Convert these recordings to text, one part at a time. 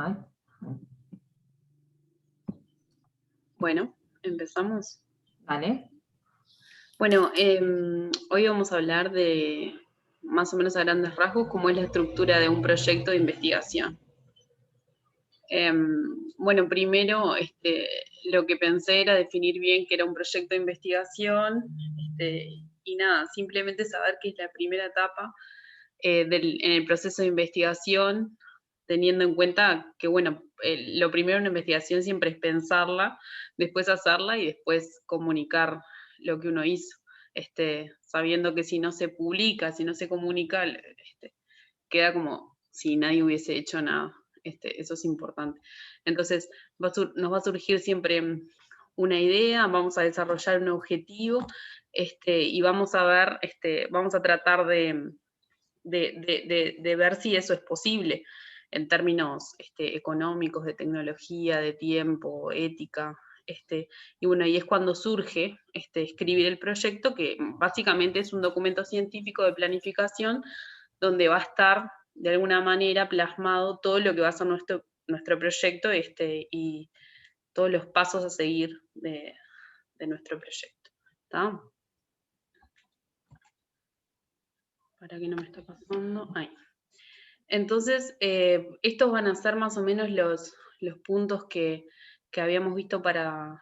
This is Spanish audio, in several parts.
Ay, Bueno, empezamos. vale. Bueno, hoy vamos a hablar de, más o menos a grandes rasgos, cómo es la estructura de un proyecto de investigación. Bueno, primero, lo que pensé era definir bien qué era un proyecto de investigación, y nada, simplemente saber qué es la primera etapa en el proceso de investigación, teniendo en cuenta que, bueno, lo primero en una investigación siempre es pensarla, después hacerla y después comunicar lo que uno hizo, sabiendo que si no se publica, si no se comunica, queda como si nadie hubiese hecho nada. Eso es importante. Entonces, nos va a surgir siempre una idea, vamos a desarrollar un objetivo, y vamos a ver, vamos a tratar de ver si eso es posible en términos económicos, de tecnología, de tiempo, ética. Y bueno, y es cuando surge escribir el proyecto, que básicamente es un documento científico de planificación donde va a estar de alguna manera plasmado todo lo que va a ser nuestro proyecto, y todos los pasos a seguir de nuestro proyecto. ¿Está? ¿Para qué no me está pasando? Ahí. Entonces, estos van a ser más o menos los puntos que habíamos visto para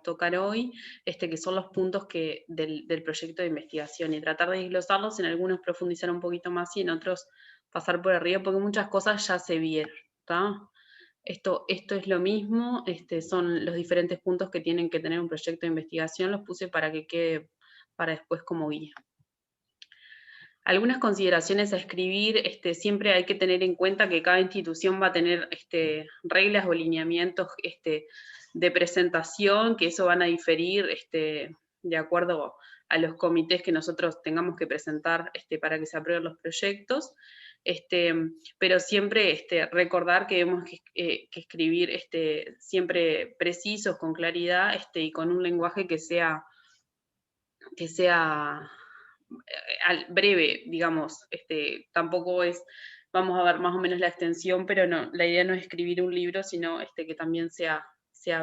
tocar hoy, que son los puntos del proyecto de investigación, y tratar de desglosarlos, en algunos profundizar un poquito más y en otros pasar por arriba, porque muchas cosas ya se vieron. ¿Está? Esto es lo mismo, son los diferentes puntos que tienen que tener un proyecto de investigación, los puse para que quede para después como guía. Algunas consideraciones a escribir, siempre hay que tener en cuenta que cada institución va a tener reglas o lineamientos de presentación, que eso van a diferir de acuerdo a los comités que nosotros tengamos que presentar para que se aprueben los proyectos. Pero siempre recordar que debemos que escribir siempre precisos, con claridad, y con un lenguaje que sea breve, digamos. Tampoco es, vamos a ver más o menos la extensión, pero no, la idea no es escribir un libro, sino que también sea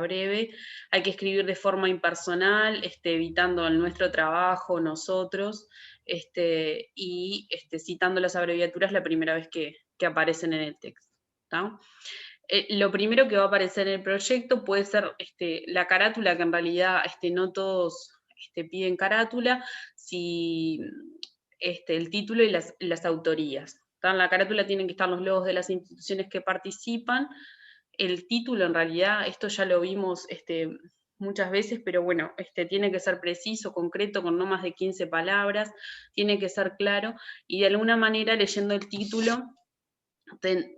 breve. Hay que escribir de forma impersonal, evitando el nuestro trabajo, nosotros, y citando las abreviaturas la primera vez que aparecen en el texto. ¿Tá? Lo primero que va a aparecer en el proyecto puede ser la carátula, que en realidad no todos piden carátula, si el título y las autorías. En la carátula tienen que estar los logos de las instituciones que participan. El título, en realidad, esto ya lo vimos muchas veces, pero bueno, tiene que ser preciso, concreto, con no más de 15 palabras, tiene que ser claro, y de alguna manera, leyendo el título,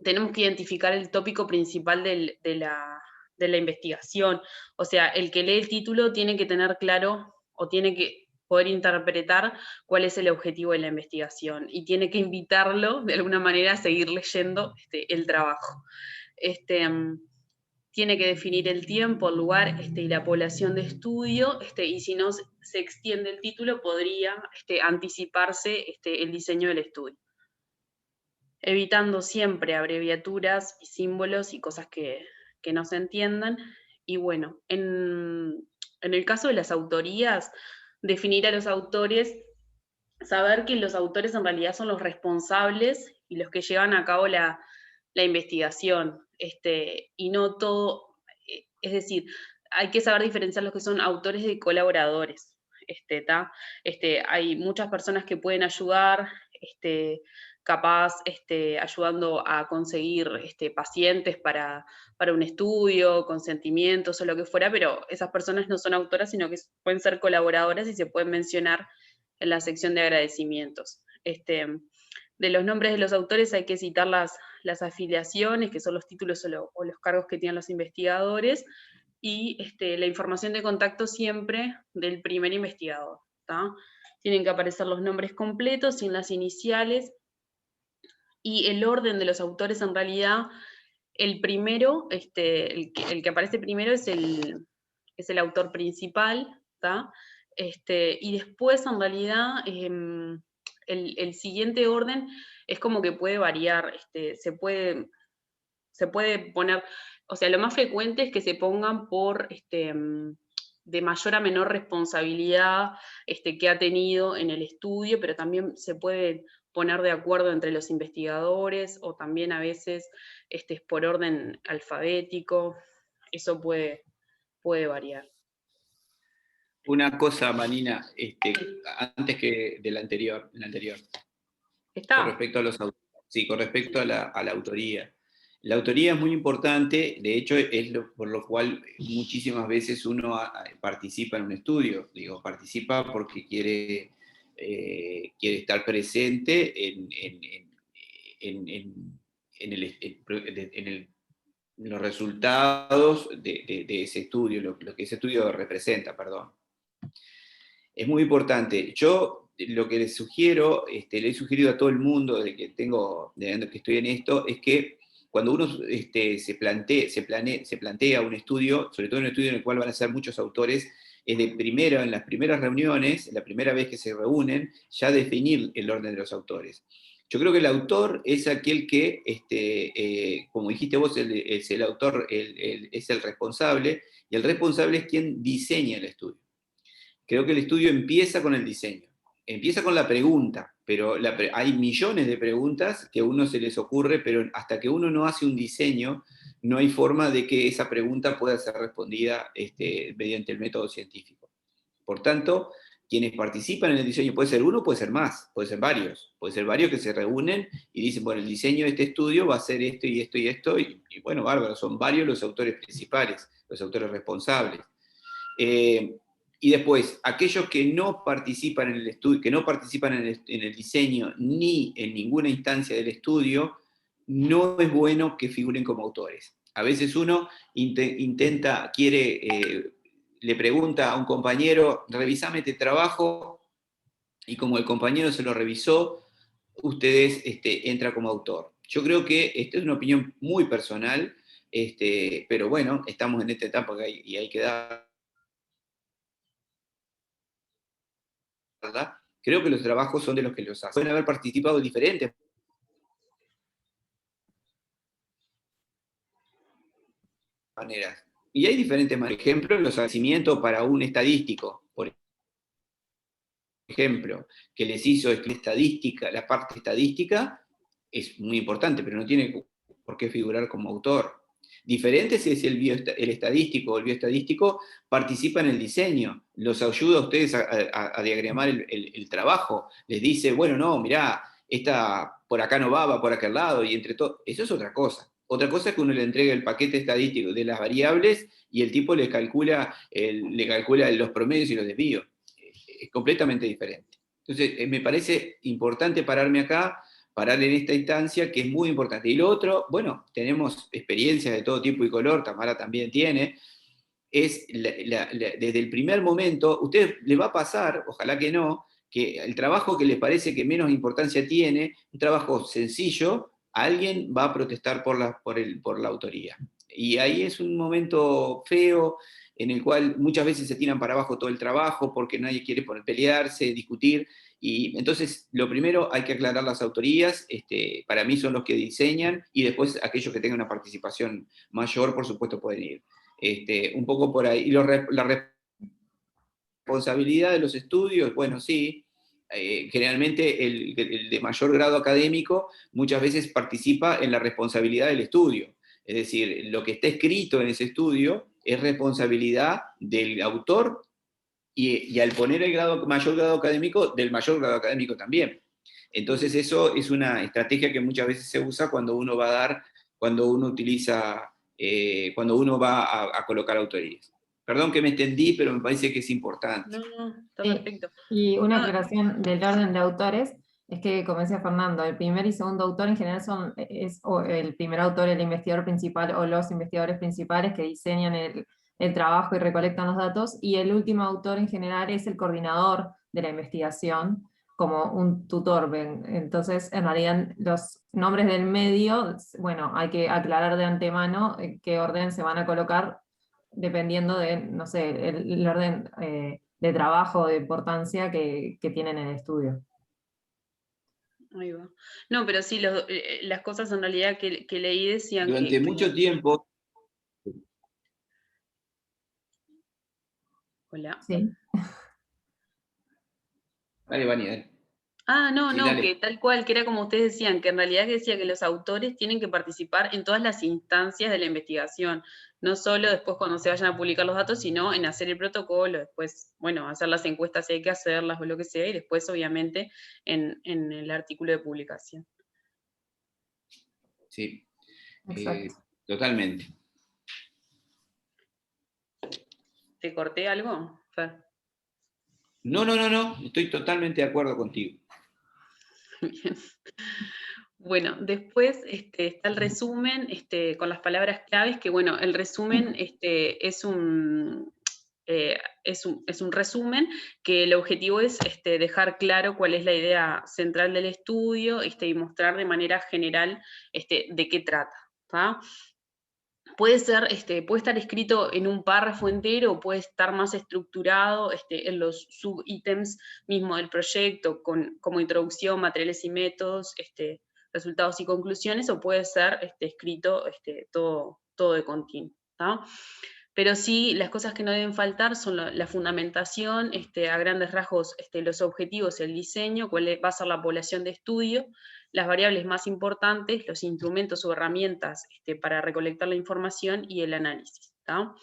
tenemos que identificar el tópico principal de la investigación. O sea, el que lee el título tiene que tener claro, o tiene que poder interpretar cuál es el objetivo de la investigación, y tiene que invitarlo de alguna manera a seguir leyendo el trabajo. Este, Tiene que definir el tiempo, el lugar, y la población de estudio, y si no se extiende el título, podría anticiparse el diseño del estudio, evitando siempre abreviaturas y símbolos y cosas que no se entiendan. Y bueno, en el caso de las autorías, definir a los autores, saber que los autores en realidad son los responsables y los que llevan a cabo la investigación, y no todo, es decir, hay que saber diferenciar los que son autores de colaboradores. Hay muchas personas que pueden ayudar, capaz ayudando a conseguir pacientes para un estudio, consentimientos o lo que fuera, pero esas personas no son autoras, sino que pueden ser colaboradoras y se pueden mencionar en la sección de agradecimientos. De los nombres de los autores hay que citar las afiliaciones, que son los títulos o los cargos que tienen los investigadores, y la información de contacto siempre del primer investigador. ¿Tá? Tienen que aparecer los nombres completos, sin las iniciales, y el orden de los autores, en realidad, el primero, el que aparece primero es el autor principal, ¿tá? Y después, en realidad, el siguiente orden es como que puede variar, se puede poner, o sea, lo más frecuente es que se pongan por de mayor a menor responsabilidad que ha tenido en el estudio, pero también se puede poner de acuerdo entre los investigadores, o también a veces es por orden alfabético, eso puede variar. Una cosa, Manina, Sí. antes que del anterior, con ¿Está? respecto a sí, con respecto a la autoría. La autoría es muy importante, de hecho es por lo cual muchísimas veces uno participa en un estudio, digo, participa porque quiere estar presente en los resultados de ese estudio, lo que ese estudio representa, perdón. Es muy importante. Yo lo que les sugiero, le he sugerido a todo el mundo desde que estoy en esto, es que cuando uno se plantea un estudio, sobre todo un estudio en el cual van a ser muchos autores, es en las primeras reuniones, la primera vez que se reúnen, ya definir el orden de los autores. Yo creo que el autor es aquel que, como dijiste vos, es el autor, es el responsable, y el responsable es quien diseña el estudio. Creo que el estudio empieza con el diseño, empieza con la pregunta, pero hay millones de preguntas que a uno se les ocurre, pero hasta que uno no hace un diseño, no hay forma de que esa pregunta pueda ser respondida mediante el método científico. Por tanto, quienes participan en el diseño, puede ser uno, puede ser más, puede ser varios que se reúnen y dicen, bueno, el diseño de este estudio va a ser esto y esto y esto, y bueno, bárbaro, son varios los autores principales, los autores responsables. Y después, aquellos que no participan en el estudio, que no participan en el diseño ni en ninguna instancia del estudio, no es bueno que figuren como autores. A veces uno le pregunta a un compañero, revisame este trabajo, y como el compañero se lo revisó, ustedes entra como autor. Yo creo que esta es una opinión muy personal, pero bueno, estamos en esta etapa y hay que dar. ¿Verdad? Creo que los trabajos son de los que los hacen. Pueden haber participado de diferentes maneras. Y hay diferentes maneras. Por ejemplo, los agradecimientos para un estadístico, por ejemplo, que les hizo estadística, la parte estadística, es muy importante, pero no tiene por qué figurar como autor. Diferente si es el estadístico o el bioestadístico participa en el diseño, los ayuda a ustedes a diagramar el trabajo, les dice, bueno, no, mirá, esta por acá no va por aquel lado, y entre todo, eso es otra cosa. Otra cosa es que uno le entrega el paquete estadístico de las variables y el tipo le calcula los promedios y los desvíos. Es completamente diferente. Entonces, me parece importante pararme acá, parar en esta instancia, que es muy importante. Y lo otro, bueno, tenemos experiencias de todo tipo y color, Tamara también tiene, es desde el primer momento, a ustedes les va a pasar, ojalá que no, que el trabajo que les parece que menos importancia tiene, un trabajo sencillo, alguien va a protestar por la autoría. Y ahí es un momento feo en el cual muchas veces se tiran para abajo todo el trabajo porque nadie quiere pelearse, discutir. Y entonces, lo primero, hay que aclarar las autorías, para mí son los que diseñan, y después aquellos que tengan una participación mayor, por supuesto, pueden ir. Un poco por ahí. Y la responsabilidad de los estudios, bueno, sí, generalmente el de mayor grado académico muchas veces participa en la responsabilidad del estudio. Es decir, lo que está escrito en ese estudio es responsabilidad del autor y al poner mayor grado académico, del mayor grado académico también. Entonces eso es una estrategia que muchas veces se usa cuando uno va a dar, cuando uno utiliza, cuando uno va a colocar autorías. Perdón que me extendí, pero me parece que es importante. No, no, está Sí, perfecto. y una No, aclaración del orden de autores es que, como decía Fernando, el primer y segundo autor en general es o el primer autor, el investigador principal o los investigadores principales que diseñan el trabajo y recolectan los datos, y el último autor en general es el coordinador de la investigación, como un tutor. Entonces, en realidad, los nombres del medio, bueno, hay que aclarar de antemano qué orden se van a colocar dependiendo de, no sé, el orden de trabajo, de importancia que tienen en el estudio. Ahí va. No, pero sí, las cosas en realidad que leí decían Durante que mucho tiempo... Hola. Sí, Dale, Vani, dale. Ah, no, Sí, no, que dale. tal cual, que era como ustedes decían, que en realidad decía que los autores tienen que participar en todas las instancias de la investigación, no solo después cuando se vayan a publicar los datos, sino en hacer el protocolo, después, bueno, hacer las encuestas si hay que hacerlas o lo que sea, y después, obviamente, en el artículo de publicación. Sí, exacto. totalmente. ¿Te corté algo, Fer? No, no, no, no, estoy totalmente de acuerdo contigo. Bien. Bueno, después está el resumen con las palabras claves, que bueno, el resumen es un resumen que el objetivo es dejar claro cuál es la idea central del estudio y mostrar de manera general de qué trata. ¿tá? Puede ser, puede estar escrito en un párrafo entero o puede estar más estructurado en los subítems mismo del proyecto, como introducción, materiales y métodos, resultados y conclusiones, o puede ser escrito todo de continuo. ¿tá? Pero sí, las cosas que no deben faltar son la fundamentación, a grandes rasgos los objetivos, el diseño, cuál va a ser la población de estudio, las variables más importantes, los instrumentos o herramientas para recolectar la información y el análisis. ¿tá?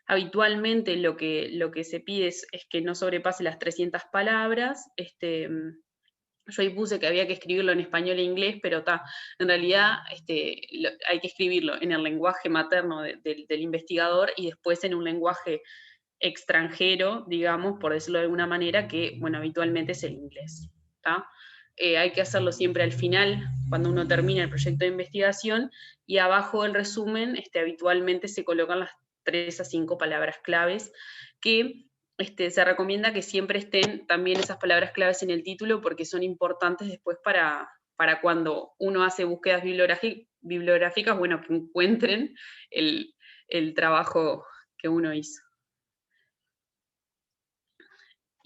Habitualmente lo que se pide es que no sobrepase las 300 palabras. Yo ahí puse que había que escribirlo en español e inglés, pero en realidad hay que escribirlo en el lenguaje materno del investigador y después en un lenguaje extranjero, digamos, por decirlo de alguna manera, que, bueno, habitualmente es el inglés. Hay que hacerlo siempre al final, cuando uno termina el proyecto de investigación, y abajo del resumen habitualmente se colocan las 3 a 5 palabras claves que se recomienda que siempre estén también esas palabras claves en el título porque son importantes después para cuando uno hace búsquedas bibliográficas, bueno, que encuentren el trabajo que uno hizo.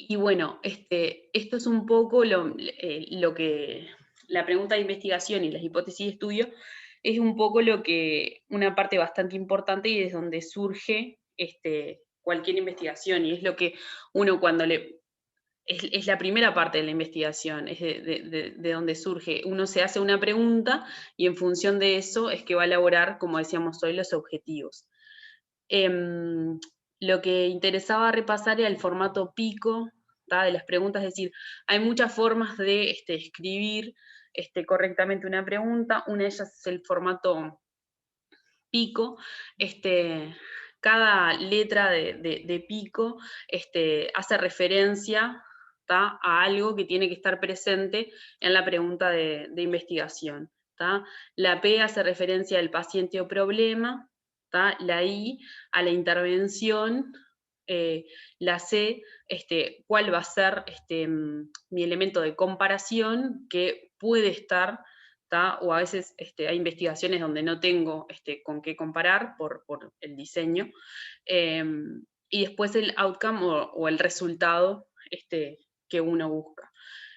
Y bueno, esto es un poco lo que la pregunta de investigación y las hipótesis de estudio es un poco una parte bastante importante y es donde surge cualquier investigación y es lo que uno cuando es la primera parte de la investigación, es de donde surge. Uno se hace una pregunta y en función de eso es que va a elaborar, como decíamos hoy, los objetivos. Lo que interesaba repasar era el formato pico de las preguntas, es decir, hay muchas formas de escribir correctamente una pregunta, una de ellas es el formato pico, cada letra de pico hace referencia a algo que tiene que estar presente en la pregunta de investigación. La P hace referencia al paciente o problema, la I a la intervención, la C, cuál va a ser mi elemento de comparación que puede estar, o a veces hay investigaciones donde no tengo con qué comparar por el diseño, y después el outcome o el resultado que uno busca.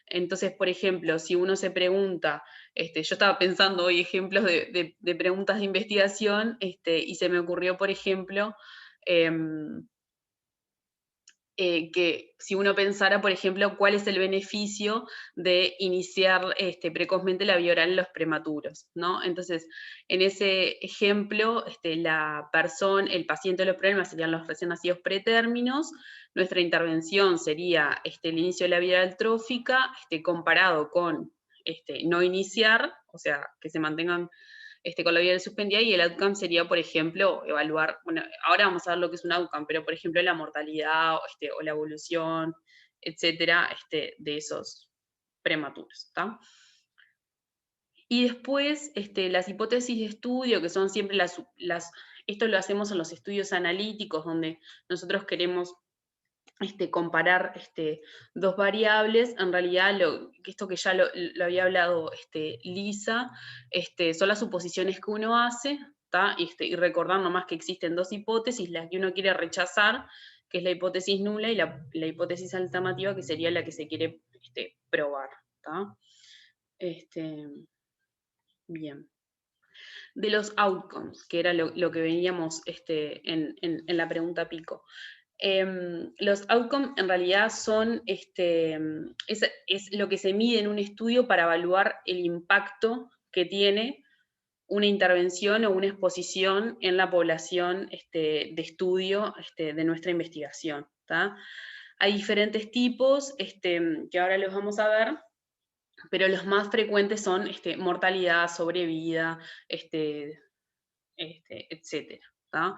Entonces, por ejemplo, si uno se pregunta, yo estaba pensando hoy ejemplos de preguntas de investigación, y se me ocurrió, por ejemplo, que si uno pensara, por ejemplo, cuál es el beneficio de iniciar precozmente la vía oral en los prematuros, ¿no? Entonces, en ese ejemplo, el paciente de los problemas serían los recién nacidos pretérminos, nuestra intervención sería el inicio de la vía oral trófica, comparado con no iniciar, o sea, que se mantengan con la vía suspendida, y el outcome sería, por ejemplo, evaluar, bueno, ahora vamos a ver lo que es un outcome, pero por ejemplo la mortalidad o la evolución, etcétera, de esos prematuros. Y después las hipótesis de estudio, que son siempre esto lo hacemos en los estudios analíticos, donde nosotros queremos comparar dos variables. En realidad, esto que ya lo había hablado Lisa, son las suposiciones que uno hace, y recordar nomás que existen dos hipótesis, la que uno quiere rechazar, que es la hipótesis nula, y la hipótesis alternativa, que sería la que se quiere probar. Bien. De los outcomes, que era lo que veníamos en la pregunta pico. Los outcomes en realidad son, es lo que se mide en un estudio para evaluar el impacto que tiene una intervención o una exposición en la población de estudio de nuestra investigación. ¿Tá? Hay diferentes tipos que ahora los vamos a ver, pero los más frecuentes son mortalidad, sobrevida, etcétera. ¿Tá?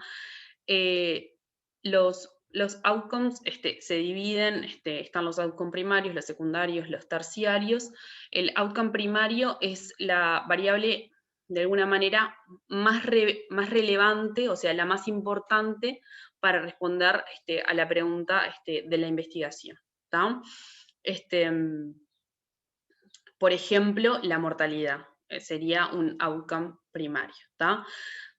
Los outcomes se dividen, están los outcomes primarios, los secundarios, los terciarios. El outcome primario es la variable, de alguna manera, más relevante, o sea, la más importante para responder a la pregunta de la investigación. ¿Tá? Por ejemplo, la mortalidad sería un outcome primario. ¿Tá?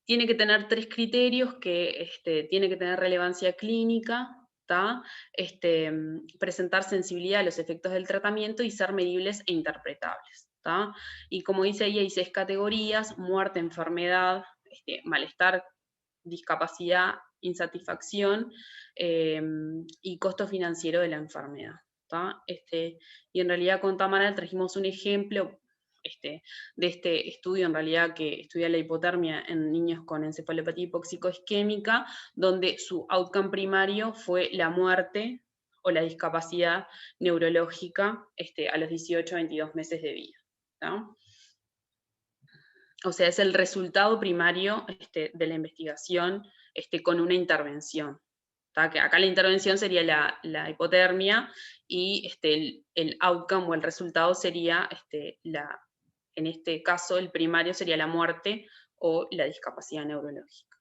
Tiene que tener 3 criterios, que tiene que tener relevancia clínica, ¿tá? Presentar sensibilidad a los efectos del tratamiento y ser medibles e interpretables. ¿Tá? Y como dice ahí, hay 6 categorías: muerte, enfermedad, malestar, discapacidad, insatisfacción y costo financiero de la enfermedad. ¿Tá? Y en realidad con Tamara trajimos un ejemplo de este estudio, en realidad, que estudia la hipotermia en niños con encefalopatía hipoxico-isquémica, donde su outcome primario fue la muerte o la discapacidad neurológica a los 18 a 22 meses de vida. ¿Tá? O sea, es el resultado primario de la investigación con una intervención. ¿Tá? Que acá la intervención sería la hipotermia, y el outcome o el resultado sería, en este caso, el primario sería la muerte o la discapacidad neurológica.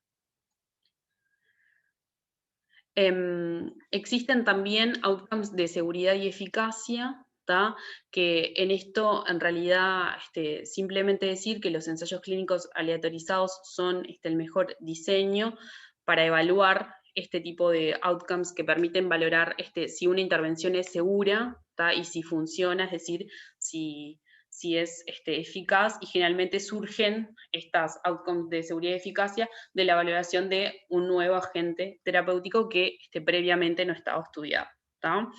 Existen también outcomes de seguridad y eficacia, ¿tá? Que en esto, en realidad, simplemente decir que los ensayos clínicos aleatorizados son el mejor diseño para evaluar este tipo de outcomes, que permiten valorar si una intervención es segura, ¿tá? Y si funciona, es decir, si es eficaz, y generalmente surgen estas outcomes de seguridad y eficacia de la valoración de un nuevo agente terapéutico que previamente no estaba estudiado. ¿Tá?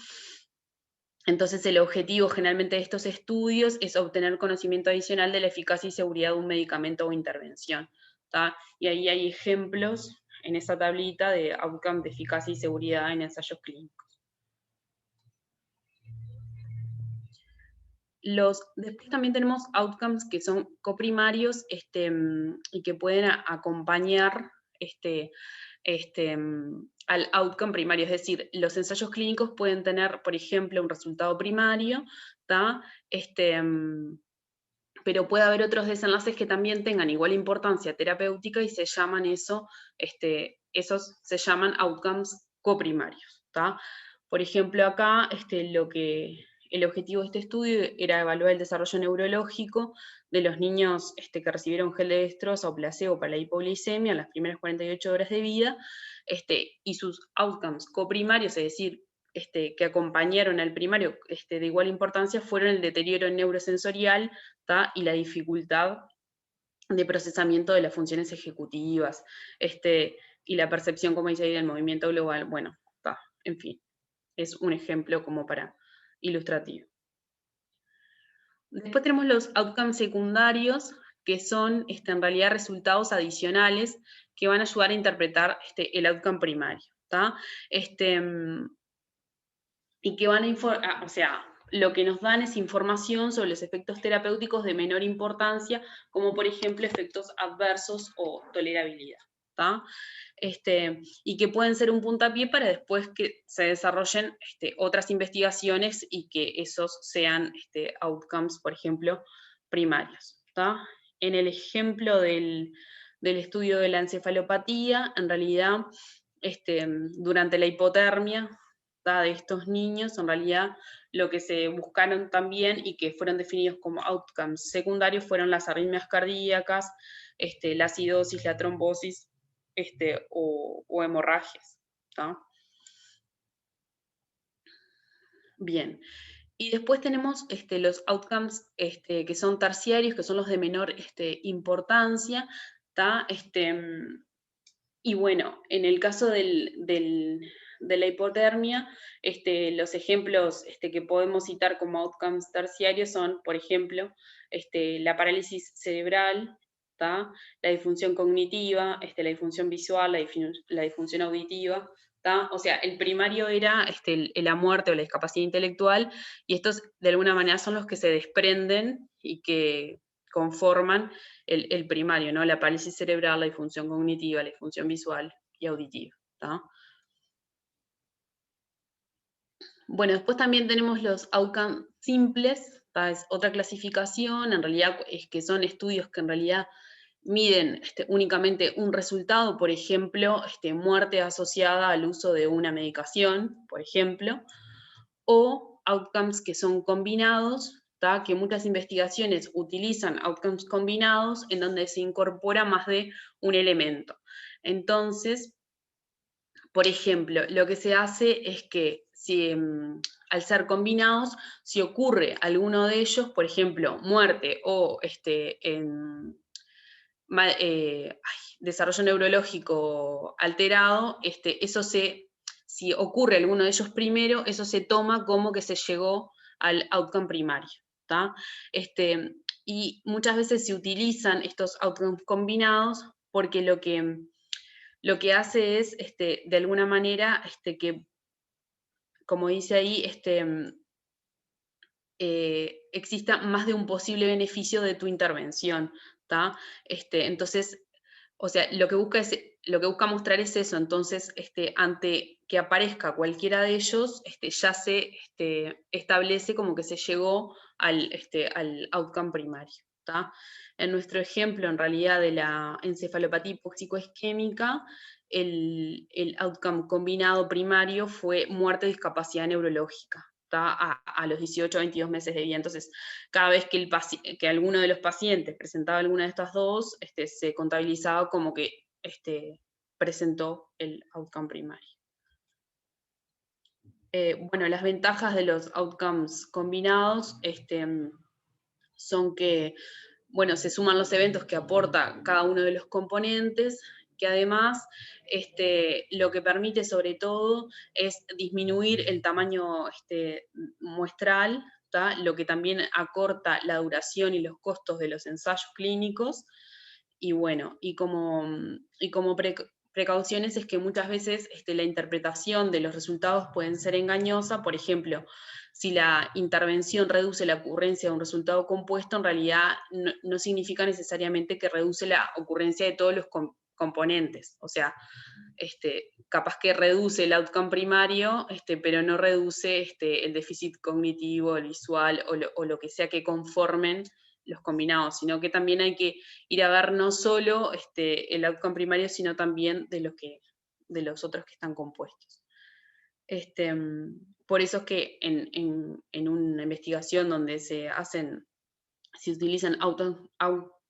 Entonces el objetivo generalmente de estos estudios es obtener conocimiento adicional de la eficacia y seguridad de un medicamento o intervención. ¿Tá? Y ahí hay ejemplos en esa tablita de outcomes de eficacia y seguridad en ensayos clínicos. Después también tenemos outcomes que son coprimarios y que pueden acompañar al outcome primario. Es decir, los ensayos clínicos pueden tener, por ejemplo, un resultado primario, ¿tá? Pero puede haber otros desenlaces que también tengan igual importancia terapéutica, y se llaman esos se llaman outcomes coprimarios. ¿Tá? Por ejemplo, acá el objetivo de este estudio era evaluar el desarrollo neurológico de los niños que recibieron gel de destroza o placebo para la hipoglicemia en las primeras 48 horas de vida, y sus outcomes coprimarios, es decir, que acompañaron al primario de igual importancia, fueron el deterioro neurosensorial, ¿tá? Y la dificultad de procesamiento de las funciones ejecutivas, y la percepción, como dice ahí, del movimiento global. Bueno, ¿tá? En fin, es un ejemplo como para ilustrativo. Después tenemos los outcomes secundarios, que son en realidad resultados adicionales que van a ayudar a interpretar el outcome primario. ¿Tá? Y que van a o sea, lo que nos dan es información sobre los efectos terapéuticos de menor importancia, como por ejemplo efectos adversos o tolerabilidad. ¿Tá? Y que pueden ser un puntapié para después que se desarrollen otras investigaciones y que esos sean outcomes, por ejemplo, primarios. ¿Tá? En el ejemplo del estudio de la encefalopatía, en realidad, durante la hipotermia de estos niños, en realidad lo que se buscaron también y que fueron definidos como outcomes secundarios fueron las arritmias cardíacas, la acidosis, la trombosis o hemorragias. ¿Tá? Bien. Y después tenemos los outcomes que son terciarios, que son los de menor importancia, ¿tá? Y bueno, en el caso de la hipotermia, los ejemplos que podemos citar como outcomes terciarios son, por ejemplo, la parálisis cerebral, ¿tá? La disfunción cognitiva, la disfunción visual, la disfunción auditiva, ¿tá? O sea, el primario era la muerte o la discapacidad intelectual, y estos de alguna manera son los que se desprenden y que conforman el primario, ¿no? La parálisis cerebral, la disfunción cognitiva, la disfunción visual y auditiva, ¿tá? Bueno, después también tenemos los outcomes simples, ¿tá? Es otra clasificación, en realidad es que son estudios que en realidad miden únicamente un resultado, por ejemplo, muerte asociada al uso de una medicación, por ejemplo, o outcomes que son combinados, ¿tá? Que muchas investigaciones utilizan outcomes combinados en donde se incorpora más de un elemento. Entonces, por ejemplo, lo que se hace es que si, al ser combinados, si ocurre alguno de ellos, por ejemplo, muerte o desarrollo neurológico alterado, si ocurre alguno de ellos primero, eso se toma como que se llegó al outcome primario, ¿tá? Y muchas veces se utilizan estos outcomes combinados porque lo que hace es, de alguna manera, que, como dice ahí, exista más de un posible beneficio de tu intervención, ¿tá? Entonces, o sea, lo que busca mostrar es eso. Entonces, ante que aparezca cualquiera de ellos, ya se establece como que se llegó al outcome primario, ¿tá? En nuestro ejemplo, en realidad, de la encefalopatía hipoxicoisquémica, el outcome combinado primario fue muerte o discapacidad neurológica, a los 18 a 22 meses de vida. Entonces, cada vez que alguno de los pacientes presentaba alguna de estas dos, se contabilizaba como que presentó el outcome primario. Bueno, las ventajas de los outcomes combinados son que, bueno, se suman los eventos que aporta cada uno de los componentes, que además lo que permite sobre todo es disminuir el tamaño muestral, ¿tá? Lo que también acorta la duración y los costos de los ensayos clínicos. Y bueno, y como precauciones es que muchas veces la interpretación de los resultados pueden ser engañosa. Por ejemplo, si la intervención reduce la ocurrencia de un resultado compuesto, en realidad no significa necesariamente que reduce la ocurrencia de todos los componentes. O sea, capaz que reduce el outcome primario, pero no reduce el déficit cognitivo, el visual o lo que sea que conformen los combinados, sino que también hay que ir a ver no solo el outcome primario, sino también de los otros que están compuestos. Por eso es que en una investigación donde se utilizan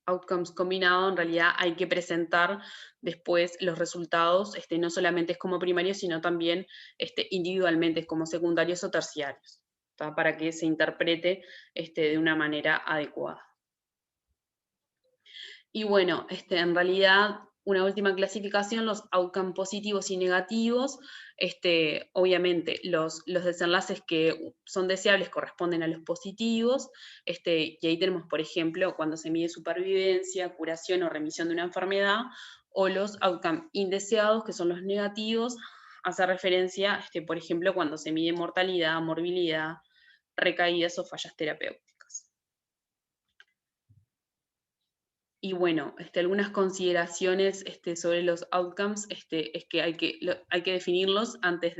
outcomes combinados, en realidad hay que presentar después los resultados, no solamente es como primarios, sino también individualmente, como secundarios o terciarios, ¿tá? Para que se interprete de una manera adecuada. Y bueno, en realidad, una última clasificación, los outcomes positivos y negativos. Obviamente, los desenlaces que son deseables corresponden a los positivos, y ahí tenemos, por ejemplo, cuando se mide supervivencia, curación o remisión de una enfermedad, o los outcomes indeseados, que son los negativos, hace referencia, por ejemplo, cuando se mide mortalidad, morbilidad, recaídas o fallas terapéuticas. Y bueno, algunas consideraciones sobre los outcomes es que hay que definirlos antes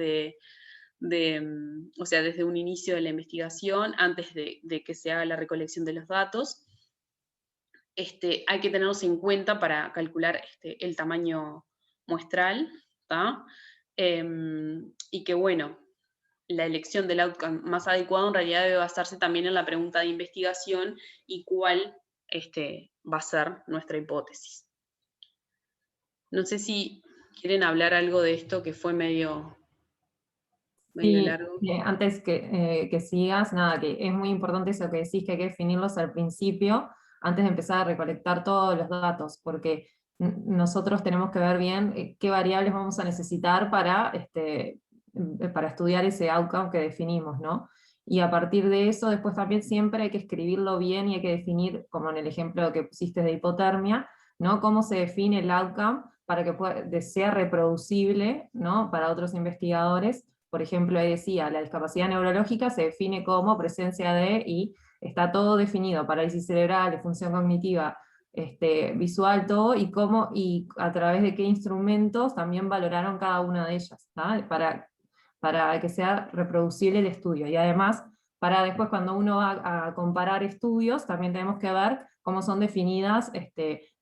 o sea, desde un inicio de la investigación, antes de que se haga la recolección de los datos. Hay que tenerlos en cuenta para calcular el tamaño muestral, ¿tá? Y que bueno, la elección del outcome más adecuado en realidad debe basarse también en la pregunta de investigación y cuál va a ser nuestra hipótesis. No sé si quieren hablar algo de esto que fue medio... medio Sí, largo. antes que sigas, nada, que es muy importante eso que decís, que hay que definirlos al principio, antes de empezar a recolectar todos los datos, porque nosotros tenemos que ver bien qué variables vamos a necesitar para estudiar ese outcome que definimos, ¿no? Y a partir de eso, después también siempre hay que escribirlo bien y hay que definir, como en el ejemplo que pusiste de hipotermia, ¿no? Cómo se define el outcome para que sea reproducible, ¿no? Para otros investigadores. Por ejemplo, ahí decía, la discapacidad neurológica se define como presencia de, y está todo definido, parálisis cerebral, función cognitiva, visual, todo, y cómo, y a través de qué instrumentos también valoraron cada una de ellas, ¿tá? Para que sea reproducible el estudio. Y además, para después cuando uno va a comparar estudios, también tenemos que ver cómo son definidas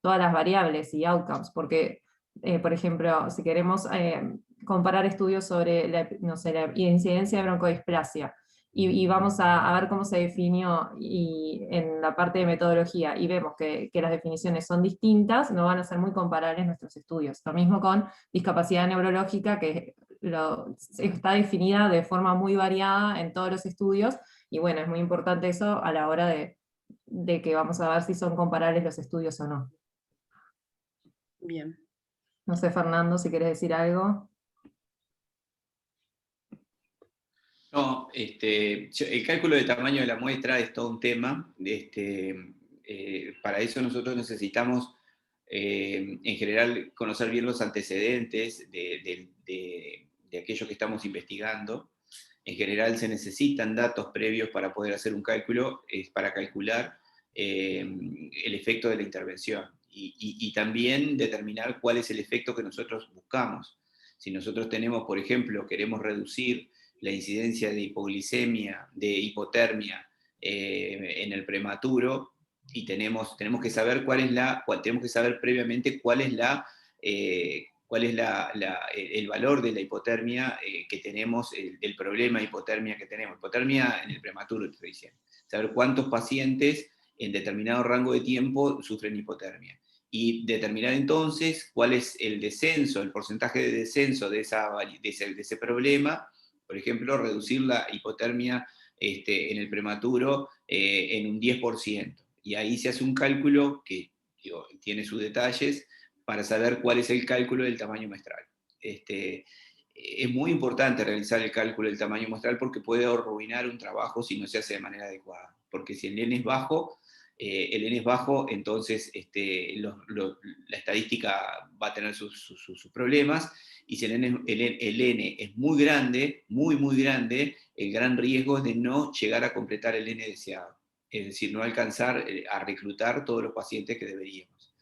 todas las variables y outcomes, porque, por ejemplo, si queremos comparar estudios sobre no sé, la incidencia de broncodisplasia, y vamos a ver cómo se definió en la parte de metodología, y vemos que las definiciones son distintas, no van a ser muy comparables nuestros estudios. Lo mismo con discapacidad neurológica, que está definida de forma muy variada en todos los estudios, y bueno, es muy importante eso a la hora de que vamos a ver si son comparables los estudios o no. Bien. No sé, Fernando, si querés decir algo. No, el cálculo de tamaño de la muestra es todo un tema. Para eso nosotros necesitamos, en general, conocer bien los antecedentes de aquello que estamos investigando. En general se necesitan datos previos para poder hacer un cálculo, para calcular el efecto de la intervención y también determinar cuál es el efecto que nosotros buscamos. Si nosotros tenemos, por ejemplo, queremos reducir la incidencia de hipoglicemia, de hipotermia en el prematuro, y tenemos que saber tenemos que saber previamente cuál es el valor de la hipotermia que tenemos, el problema de hipotermia que tenemos. Hipotermia en el prematuro, te estoy diciendo. Saber cuántos pacientes en determinado rango de tiempo sufren hipotermia. Y determinar entonces cuál es el descenso, el porcentaje de descenso de ese problema. Por ejemplo, reducir la hipotermia en el prematuro en un 10%. Y ahí se hace un cálculo que tiene sus detalles para saber cuál es el cálculo del tamaño muestral. Es muy importante realizar el cálculo del tamaño muestral porque puede arruinar un trabajo si no se hace de manera adecuada. Porque si el N es bajo, entonces la estadística va a tener sus problemas, y si el N es muy grande, muy, muy grande, el gran riesgo es de no llegar a completar el N deseado, es decir, no alcanzar a reclutar todos los pacientes que deberíamos.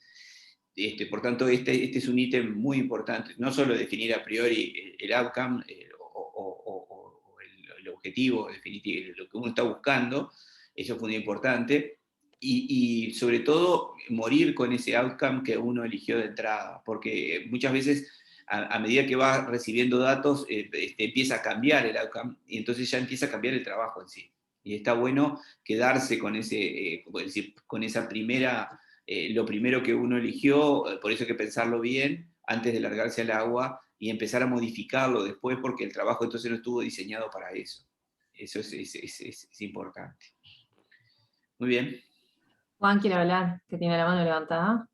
Por tanto, este es un ítem muy importante, no solo definir a priori el outcome o el objetivo definitivo, lo que uno está buscando, eso fue muy importante, y sobre todo morir con ese outcome que uno eligió de entrada, porque muchas veces a medida que va recibiendo datos empieza a cambiar el outcome y entonces ya empieza a cambiar el trabajo en sí. Y está bueno quedarse con con esa primera, lo primero que uno eligió, por eso hay que pensarlo bien antes de largarse al agua y empezar a modificarlo después, porque el trabajo entonces no estuvo diseñado para eso. Eso es importante. Muy bien. Juan quiere hablar, que tiene la mano levantada.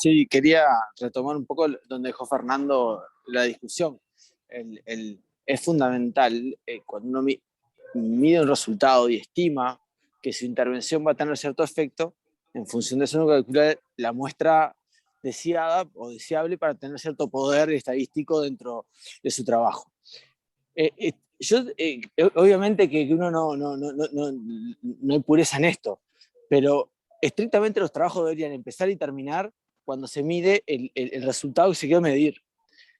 Sí, quería retomar un poco donde dejó Fernando la discusión. Es fundamental cuando uno mide un resultado y estima que su intervención va a tener cierto efecto, en función de eso uno calcula la muestra deseada o deseable para tener cierto poder estadístico dentro de su trabajo. Obviamente que uno no hay pureza en esto, pero estrictamente los trabajos deberían empezar y terminar cuando se mide el resultado que se quiere medir.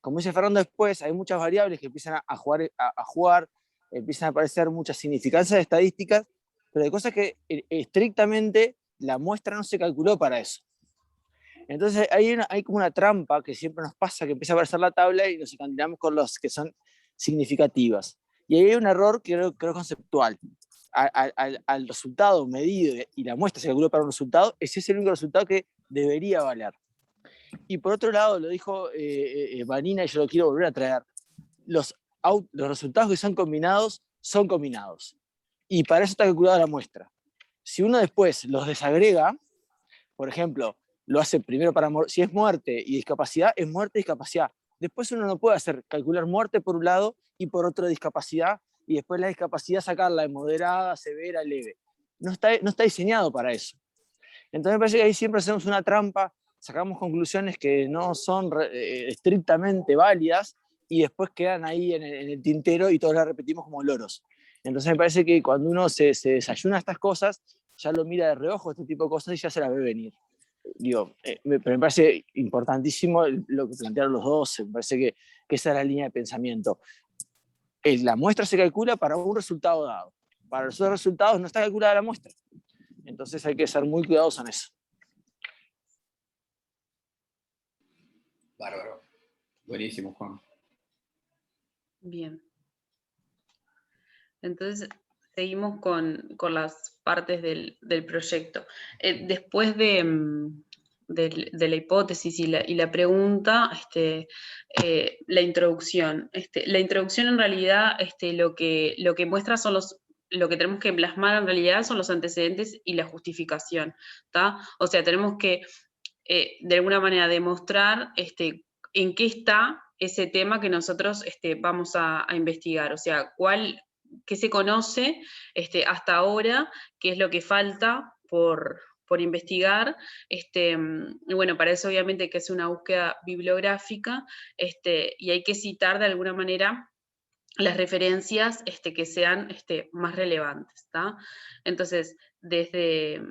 Como dice Fernando, después hay muchas variables que empiezan a jugar, empiezan a aparecer muchas significancias estadísticas, pero hay cosas que estrictamente la muestra no se calculó para eso. Entonces hay como una trampa que siempre nos pasa, que empieza a aparecer la tabla y nos encandilamos con los que son significativas. Y ahí hay un error que creo conceptual. Al resultado medido y la muestra se calculó para un resultado, ese es el único resultado que debería valer. Y por otro lado, lo dijo Vanina y yo lo quiero volver a traer, los resultados que son combinados. Y para eso está calculada la muestra. Si uno después los desagrega, por ejemplo, lo hace primero si es muerte y discapacidad, es muerte y discapacidad. Después uno no puede calcular muerte por un lado y por otro discapacidad, y después la discapacidad sacarla de moderada, severa, leve. No está diseñado para eso. Entonces me parece que ahí siempre hacemos una trampa, sacamos conclusiones que no son estrictamente válidas y después quedan ahí en el tintero y todos las repetimos como loros. Entonces me parece que cuando uno se desayuna estas cosas, ya lo mira de reojo, este tipo de cosas, y ya se las ve venir. Digo, pero me parece importantísimo lo que plantearon los dos, me parece que esa es la línea de pensamiento. La muestra se calcula para un resultado dado. Para los otros resultados no está calculada la muestra. Entonces hay que ser muy cuidadosos en eso. Bárbaro. Buenísimo, Juan. Bien. Entonces, seguimos con las partes del proyecto. Después de la hipótesis y la pregunta, la introducción. La introducción en realidad lo que muestra son lo que tenemos que plasmar en realidad son los antecedentes y la justificación, ¿tá? O sea, tenemos que de alguna manera demostrar en qué está ese tema que nosotros vamos a investigar, o sea, qué se conoce hasta ahora, qué es lo que falta por investigar, y bueno, para eso obviamente hay que hacer una búsqueda bibliográfica, y hay que citar de alguna manera las referencias que sean más relevantes, ¿tá? Entonces, desde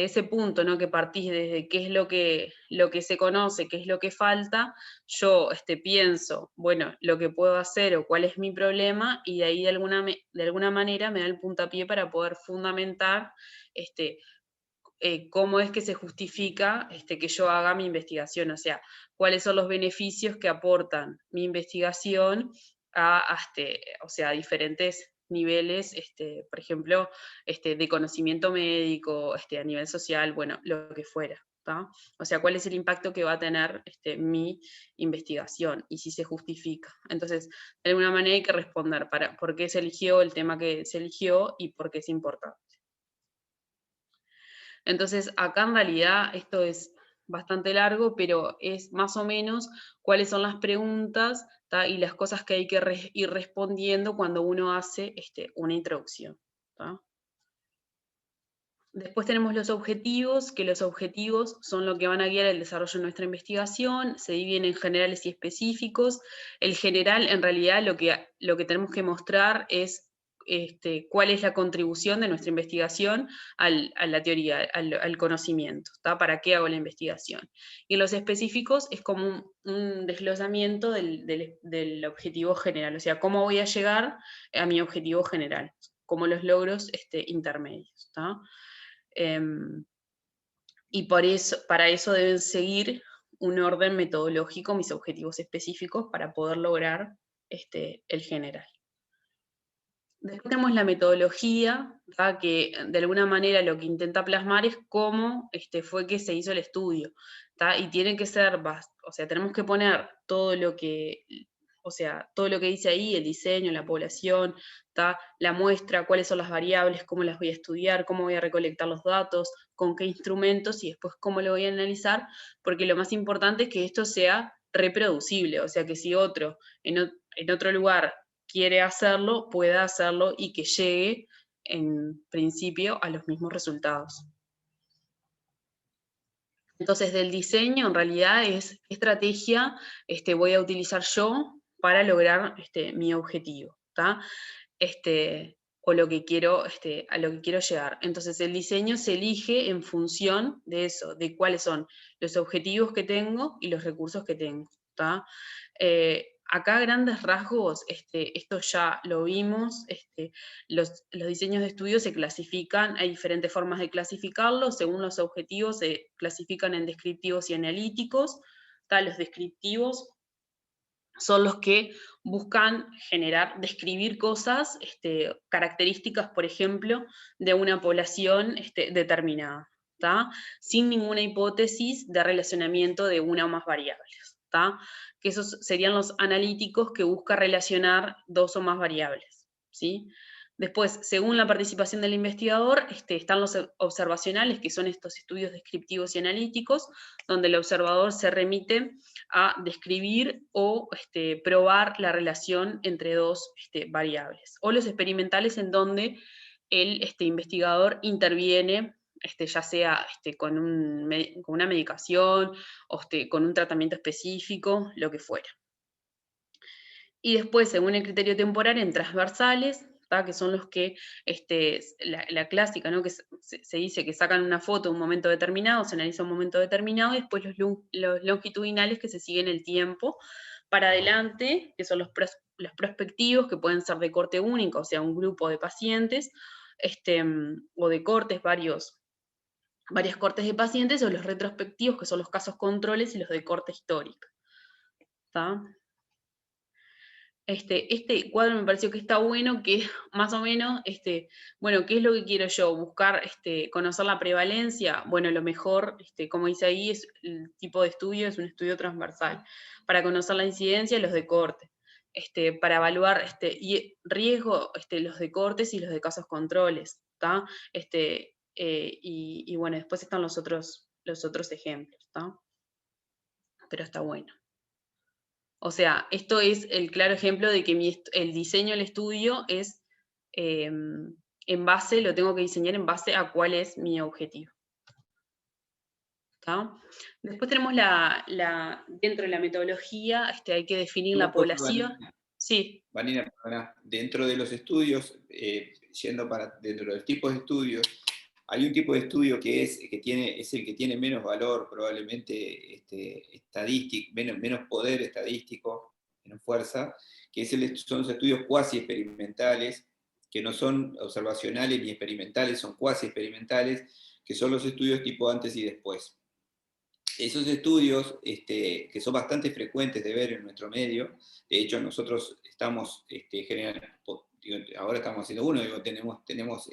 ese punto, ¿no? Que partís desde qué es lo que se conoce, qué es lo que falta, yo pienso, bueno, lo que puedo hacer o cuál es mi problema, y de ahí de alguna manera me da el puntapié para poder fundamentar cómo es que se justifica que yo haga mi investigación, o sea, cuáles son los beneficios que aportan mi investigación o sea, a diferentes niveles, por ejemplo, de conocimiento médico, a nivel social, bueno, lo que fuera, ¿tá? O sea, cuál es el impacto que va a tener mi investigación y si se justifica. Entonces, de alguna manera hay que responder por qué se eligió el tema que se eligió y por qué es importante. Entonces, acá en realidad esto es bastante largo, pero es más o menos cuáles son las preguntas, ¿tá? Y las cosas que hay que ir respondiendo cuando uno hace una introducción, ¿tá? Después tenemos los objetivos, que los objetivos son lo que van a guiar el desarrollo de nuestra investigación, se dividen en generales y específicos. El general, en realidad, lo que tenemos que mostrar es cuál es la contribución de nuestra investigación a la teoría, al conocimiento, ¿tá? ¿Para qué hago la investigación? Y en los específicos es como un desglosamiento del objetivo general, o sea, cómo voy a llegar a mi objetivo general, como los logros intermedios, ¿tá? Y para eso deben seguir un orden metodológico, mis objetivos específicos, para poder lograr el general. Después tenemos la metodología, ¿tá? Que de alguna manera lo que intenta plasmar es cómo fue que se hizo el estudio, ¿tá? Y tiene que ser, o sea, tenemos que poner todo lo que dice ahí, el diseño, la población, ¿tá? La muestra, cuáles son las variables, cómo las voy a estudiar, cómo voy a recolectar los datos, con qué instrumentos y después cómo lo voy a analizar, porque lo más importante es que esto sea reproducible, o sea, que si otro en otro lugar quiere hacerlo, pueda hacerlo y que llegue en principio a los mismos resultados. Entonces, del diseño, en realidad, es qué estrategia voy a utilizar yo para lograr mi objetivo, ¿tá? O lo que quiero, a lo que quiero llegar. Entonces, el diseño se elige en función de eso, de cuáles son los objetivos que tengo y los recursos que tengo, ¿tá? Acá a grandes rasgos, esto ya lo vimos, los diseños de estudio se clasifican, hay diferentes formas de clasificarlos, según los objetivos se clasifican en descriptivos y analíticos. Los descriptivos son los que buscan describir cosas, características, por ejemplo, de una población determinada, ¿tá? Sin ninguna hipótesis de relacionamiento de una o más variables. ¿tá? Que esos serían los analíticos, que busca relacionar dos o más variables, ¿sí? Después, según la participación del investigador, están los observacionales, que son estos estudios descriptivos y analíticos, donde el observador se remite a describir o probar la relación entre dos variables. O los experimentales, en donde el investigador interviene, ya sea con una medicación, o con un tratamiento específico, lo que fuera. Y después, según el criterio temporal, en transversales, ¿tá? Que son los que, la clásica, ¿no? Que se dice que sacan una foto en un momento determinado, se analiza un momento determinado, y después los longitudinales, que se siguen el tiempo para adelante, que son los prospectivos, que pueden ser de corte único, o sea, un grupo de pacientes, o de cortes, varias cortes de pacientes, o los retrospectivos, que son los casos controles, y los de corte histórico. ¿Tá? Este cuadro me pareció que está bueno, que más o menos, bueno, ¿qué es lo que quiero yo? Buscar, conocer la prevalencia. Bueno, lo mejor, como dice ahí, es el tipo de estudio, es un estudio transversal. Para conocer la incidencia, los de corte. Para evaluar riesgo, los de cortes y los de casos controles, ¿tá? Y bueno, después están los otros ejemplos, ¿tá? Pero está bueno. O sea, esto es el claro ejemplo de que el diseño del estudio es lo tengo que diseñar en base a cuál es mi objetivo. ¿Tá? Después tenemos dentro de la metodología, hay que definir la población. Sí. Vanina, dentro de los estudios, dentro de los tipos de estudios, hay un tipo de estudio que es el que tiene menos valor, probablemente estadístico, menos poder estadístico, menos fuerza, que son los estudios cuasi experimentales, que no son observacionales ni experimentales, son cuasi experimentales, que son los estudios tipo antes y después. Esos estudios, que son bastante frecuentes de ver en nuestro medio, de hecho nosotros estamos, ahora estamos haciendo uno, tenemos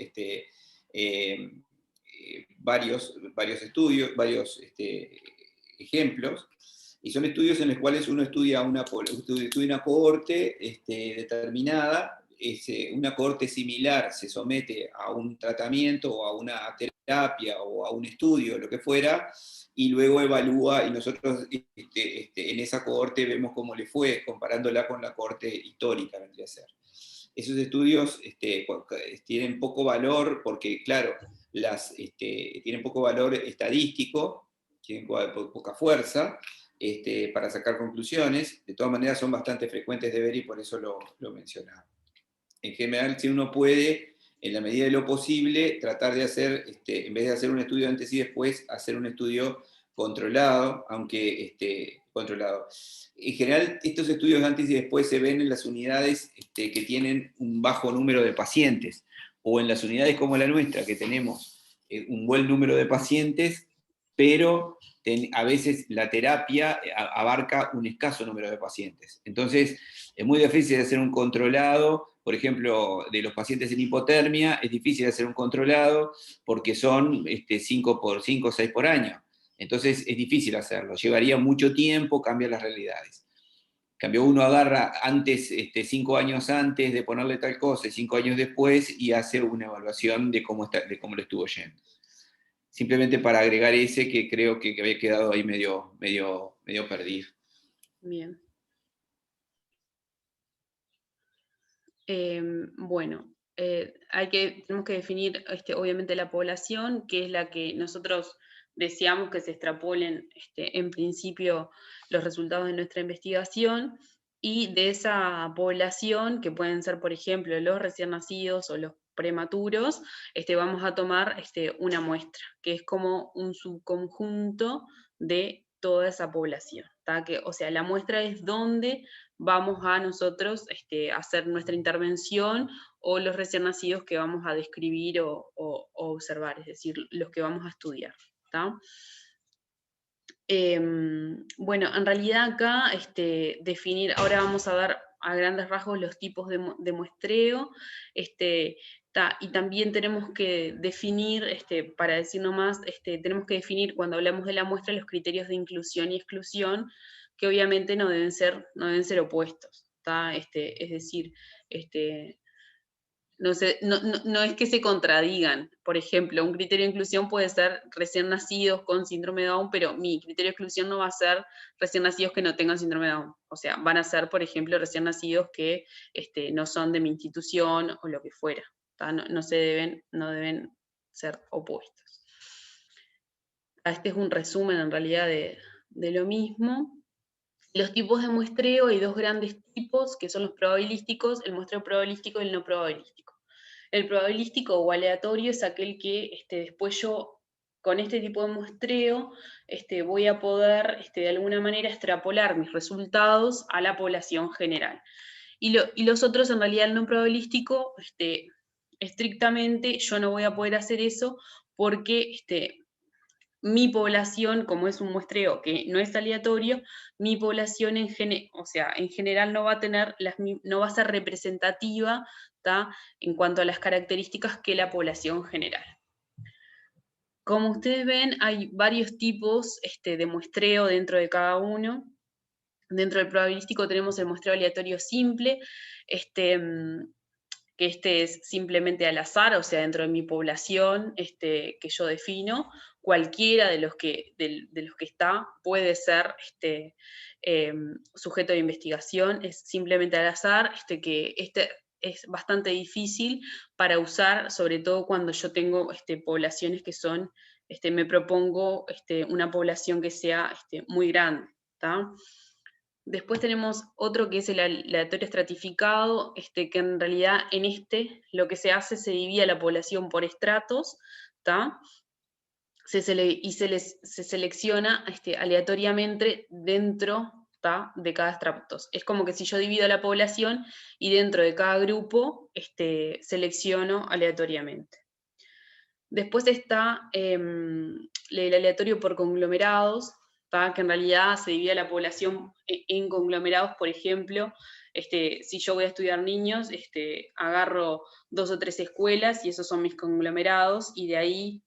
varios estudios, varios ejemplos, y son estudios en los cuales uno estudia una cohorte determinada, una cohorte similar se somete a un tratamiento o a una terapia o a un estudio, lo que fuera, y luego evalúa, y nosotros en esa cohorte vemos cómo le fue, comparándola con la cohorte histórica, vendría a ser. Esos estudios tienen poco valor porque, claro, tienen poco valor estadístico, tienen poca fuerza para sacar conclusiones. De todas maneras son bastante frecuentes de ver y por eso lo mencionaba. En general, si uno puede, en la medida de lo posible, tratar de hacer, en vez de hacer un estudio antes y después, hacer un estudio controlado, aunque controlado. En general, estos estudios antes y después se ven en las unidades que tienen un bajo número de pacientes, o en las unidades como la nuestra, que tenemos un buen número de pacientes, pero a veces la terapia abarca un escaso número de pacientes. Entonces, es muy difícil hacer un controlado. Por ejemplo, de los pacientes en hipotermia, es difícil hacer un controlado porque son 5 o 6 por año. Entonces es difícil hacerlo, llevaría mucho tiempo cambiar las realidades. En cambio, uno agarra 5 años antes de ponerle tal cosa y 5 años después y hace una evaluación de cómo le estuvo yendo. Simplemente para agregar ese que creo que había quedado ahí medio perdido. Bien. Bueno, tenemos que definir obviamente la población, que es la que nosotros deseamos que se extrapolen en principio los resultados de nuestra investigación, y de esa población, que pueden ser, por ejemplo, los recién nacidos o los prematuros, vamos a tomar una muestra, que es como un subconjunto de toda esa población, ¿tá? O sea, la muestra es donde vamos a nosotros hacer nuestra intervención, o los recién nacidos que vamos a describir o observar, es decir, los que vamos a estudiar, ¿tá? Bueno, en realidad acá ahora vamos a dar a grandes rasgos los tipos de muestreo. Y también tenemos que definir, para decir nomás, tenemos que definir cuando hablamos de la muestra los criterios de inclusión y exclusión, que obviamente no deben ser opuestos. Es decir, no es que se contradigan. Por ejemplo, un criterio de inclusión puede ser recién nacidos con síndrome de Down, pero mi criterio de exclusión no va a ser recién nacidos que no tengan síndrome de Down. O sea, van a ser, por ejemplo, recién nacidos que no son de mi institución o lo que fuera. No deben ser opuestos. Este es un resumen en realidad de lo mismo. Los tipos de muestreo, hay dos grandes tipos, que son los probabilísticos, el muestreo probabilístico y el no probabilístico. El probabilístico o aleatorio es aquel que después yo, con este tipo de muestreo, voy a poder de alguna manera extrapolar mis resultados a la población general. Y los otros, en realidad, el no probabilístico, estrictamente yo no voy a poder hacer eso porque mi población, como es un muestreo que no es aleatorio, mi población en general no va a tener no va a ser representativa, ¿tá?, en cuanto a las características que la población general. Como ustedes ven, hay varios tipos de muestreo dentro de cada uno. Dentro del probabilístico tenemos el muestreo aleatorio simple, que es simplemente al azar, o sea, dentro de mi población que yo defino, cualquiera de los que está puede ser sujeto de investigación, es simplemente al azar, que es bastante difícil para usar, sobre todo cuando yo tengo poblaciones que son, me propongo una población que sea muy grande, ¿tá? Después tenemos otro que es el aleatorio estratificado, que en realidad lo que se hace se divide la población por estratos, ¿tá? Se selecciona aleatoriamente dentro, ¿tá?, de cada estrato. Es como que si yo divido la población y dentro de cada grupo selecciono aleatoriamente. Después está el aleatorio por conglomerados, que en realidad se divide la población en conglomerados. Por ejemplo, si yo voy a estudiar niños, agarro 2 o 3 escuelas y esos son mis conglomerados, y de ahí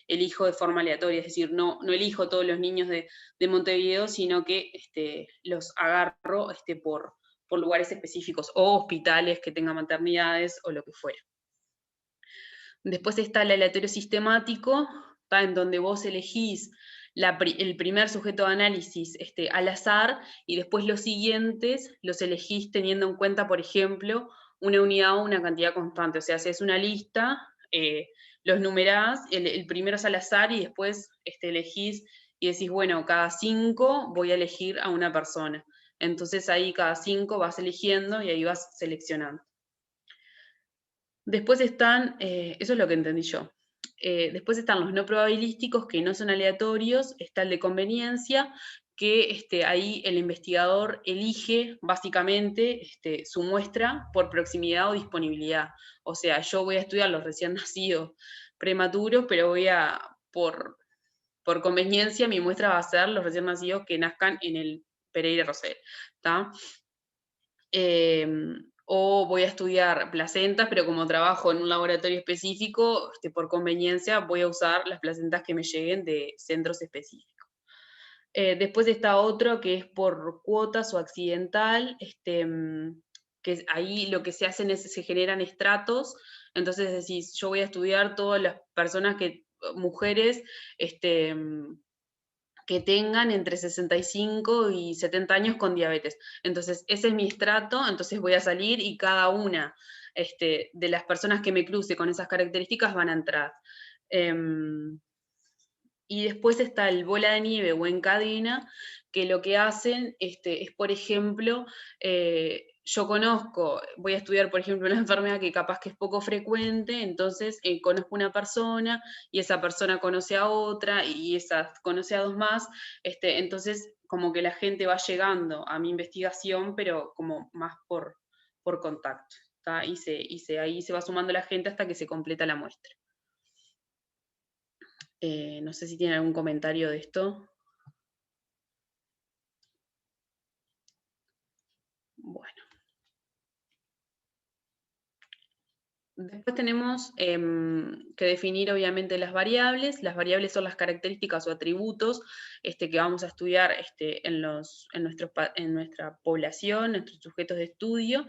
elijo de forma aleatoria, es decir, no elijo todos los niños de Montevideo, sino que los agarro por lugares específicos, o hospitales que tengan maternidades, o lo que fuera. Después está el aleatorio sistemático, en donde vos elegís el primer sujeto de análisis al azar, y después los siguientes los elegís teniendo en cuenta, por ejemplo, una unidad o una cantidad constante. O sea, haces una lista, los numerás, el primero es al azar, y después elegís y decís, bueno, cada 5 voy a elegir a una persona. Entonces ahí cada 5 vas eligiendo y ahí vas seleccionando. Después están, eso es lo que entendí yo. Después están los no probabilísticos, que no son aleatorios. Está el de conveniencia, que ahí el investigador elige básicamente su muestra por proximidad o disponibilidad. O sea, yo voy a estudiar los recién nacidos prematuros, pero por conveniencia mi muestra va a ser los recién nacidos que nazcan en el Pereira Rosell, ¿tá? O voy a estudiar placentas, pero como trabajo en un laboratorio específico, por conveniencia voy a usar las placentas que me lleguen de centros específicos. Después está otro que es por cuotas o accidental, que ahí lo que se hacen es, se generan estratos. Entonces decís, yo voy a estudiar todas las personas mujeres, que tengan entre 65 y 70 años con diabetes. Entonces, ese es mi estrato, entonces voy a salir y cada una de las personas que me cruce con esas características van a entrar. Y después está el bola de nieve o en cadena, que lo que hacen es, por ejemplo, yo voy a estudiar, por ejemplo, una enfermedad que capaz que es poco frecuente, entonces conozco una persona, y esa persona conoce a otra, y esa conoce a 2 más, entonces como que la gente va llegando a mi investigación, pero como más por contacto, ¿tá? Ahí se va sumando la gente hasta que se completa la muestra. No sé si tienen algún comentario de esto. Bueno. Después tenemos que definir obviamente las variables. Las variables son las características o atributos que vamos a estudiar en nuestra población, nuestros sujetos de estudio.